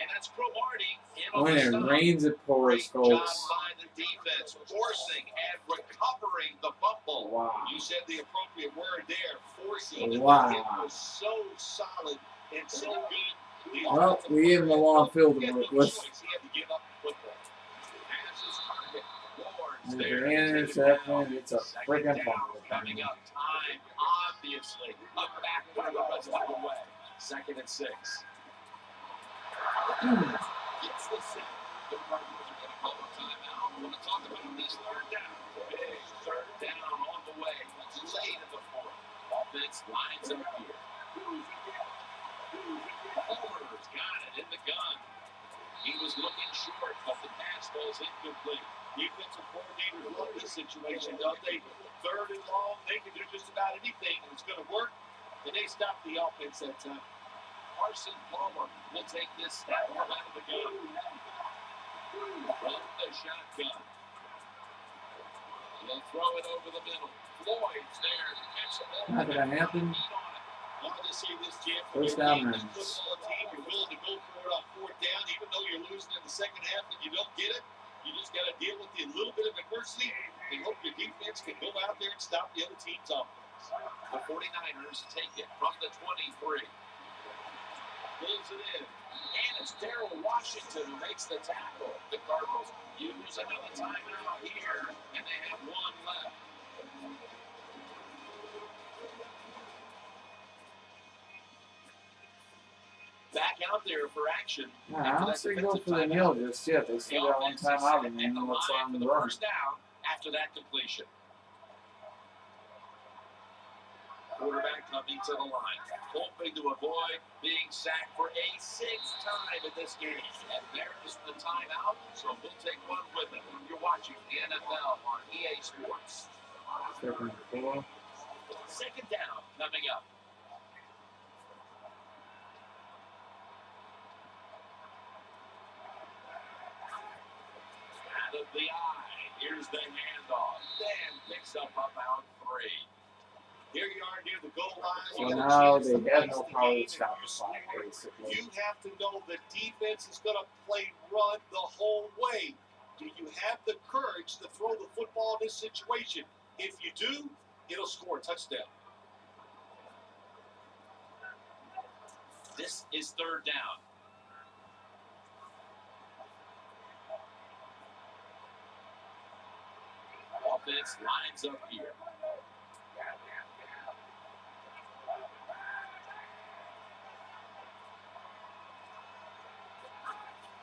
And that's Cromartie in When it stop. rains, it pours, Great job folks. by the defense, forcing and recovering the fumble. Wow. You said the appropriate word there. Forcing. Wow. The hit was so solid and so good. The Well, we gave him a long field to he had work no with. choice. He had to give up the football. As his target, Ward's And there. if an interception, it's a Second freaking down fumble. coming up. Time, obviously, a factor the rest of the way. 2nd and 6. Gets the sack. The Cardinals are going to call a timeout. I want to talk about this third down. Big third down on the way. Late in the fourth. Offense lines up here. Homer's got it in the gun. He was looking short, but the pass was incomplete. Defensive coordinators love this situation, don't they? Third and long, they can do just about anything, and it's going to work. And they stop the offense that time. Carson Palmer will take this snap from out of the gun. From the shotgun. He'll throw it over the middle. Floyd's there to catch the ball. Not gonna happen. I want to see this, Jim. First down, man. Football team, you're willing to go for it on fourth down, even though you're losing in the second half and you don't get it. You just got to deal with a little bit of adversity and hope your defense can go out there and stop the other team's offense. The 49ers take it from the 23. Pulls it in. And it's Darrell Washington who makes the tackle. The Cardinals use another timeout here, and they have one left. Back out there for action. I don't see go for the nail just yet. They still got one time out and they know what's on the run. First down after that completion. quarterback coming to the line, hoping to avoid being sacked for a 6th time in this game. And there's the timeout, so we'll take one with it. You're watching the NFL on EA Sports. 2nd and 4. 2nd down coming up. Out of the eye. Here's the handoff. Dan picks up about 3. Here you are near the goal line. So now they have no power to stop the clock, basically. You have to know the defense is going to play run the whole way. Do you have the courage to throw the football in this situation? If you do, it'll score a touchdown. This is 3rd down. Offense lines up here.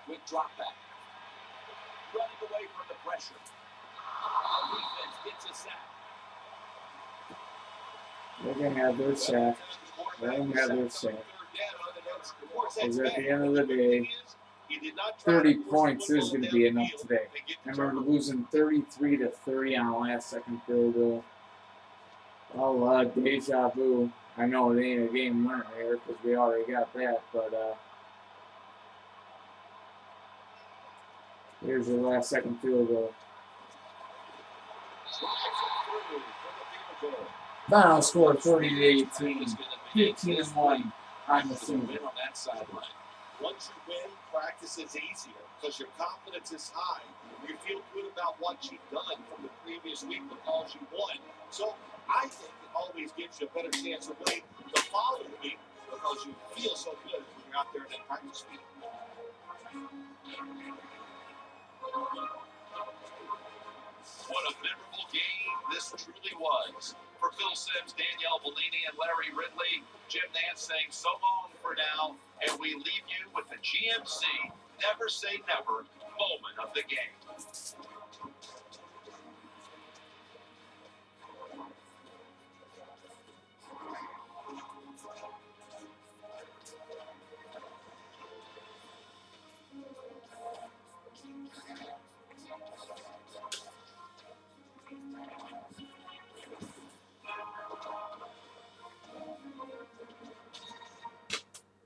Quick drop back. Running away from the pressure. Our defense gets a sack. They're going to have their sack. They're going to have their sack. Because at the end of the day, 30 points is going to be enough today. I remember losing 33 to 30 on a last-second field goal. Oh, deja vu. I know it ain't a game winner here because we already got that, but here's your last-second field goal. Final score 40-18. 15-1 on the season. Once you win, practice is easier because your confidence is high. You feel good about what you've done from the previous week because you won. So I think it always gives you a better chance of winning the following week because you feel so good when you're out there in that practice week. What a memorable game this truly was. For Phil Simms, Danielle Bellini, and Larry Ridley, Jim Nance saying so long for now, and we leave you with the GMC Never Say Never moment of the game.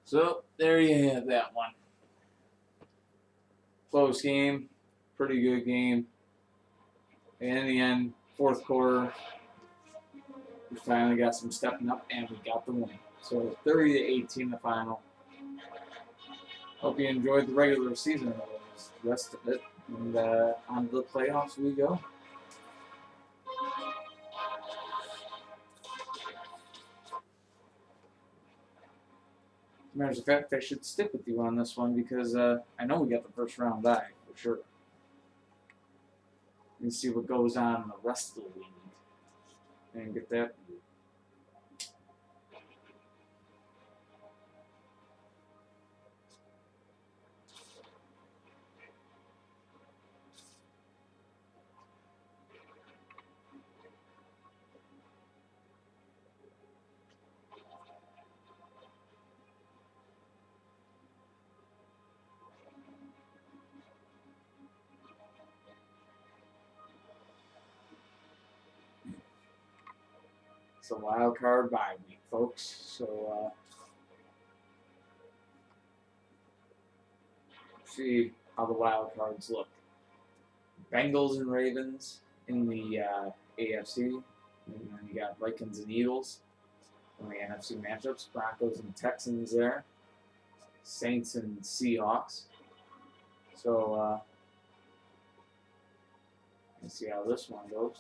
So, there you have that one. Close game. Pretty good game. And in the end, 4th quarter, we finally got some stepping up and we got the win. So, 30-18 the final. Hope you enjoyed the regular season. The rest of it. And on to the playoffs we go. Matter of fact, I should stick with you on this one because I know we got the 1st round bye for sure. Let me see what goes on in the rest of the league and get that. It's a wild card bye week, folks. So, see how the wild cards look. Bengals and Ravens in the AFC. And then you got Vikings and Eagles in the NFC matchups. Broncos and Texans there. Saints and Seahawks. So, let's see how this one goes.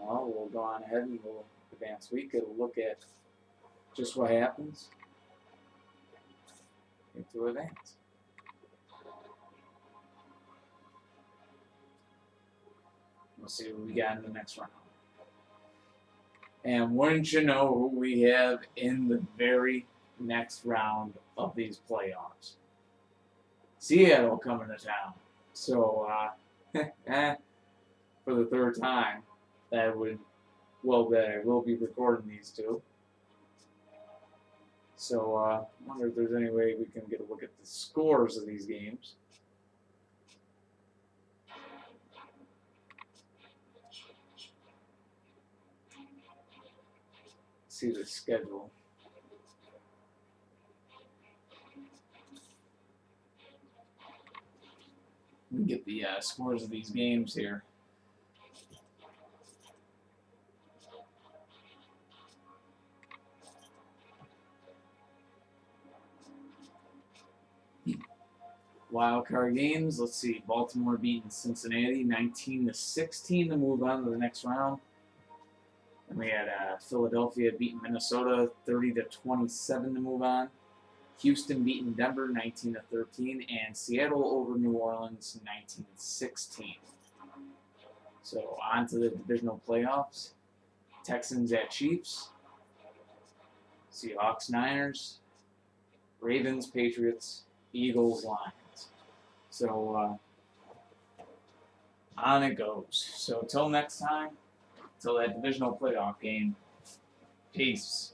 Well, we'll go on ahead and we'll advance week. It'll look at just what happens into advance. We'll see what we got in the next round. And wouldn't you know who we have in the very next round of these playoffs? Seattle coming to town. So, for the third time, that I will be recording these two. So, I wonder if there's any way we can get a look at the scores of these games. See the schedule. We can get the scores of these games here. Wild card games. Let's see. Baltimore beating Cincinnati 19-16 to move on to the next round. And we had Philadelphia beating Minnesota 30-27 to move on. Houston beating Denver 19-13, and Seattle over New Orleans 19-16. So on to the divisional playoffs. Texans at Chiefs. Seahawks Niners. Ravens Patriots. Eagles Lions. So on it goes. So till next time, till that divisional playoff game. Peace.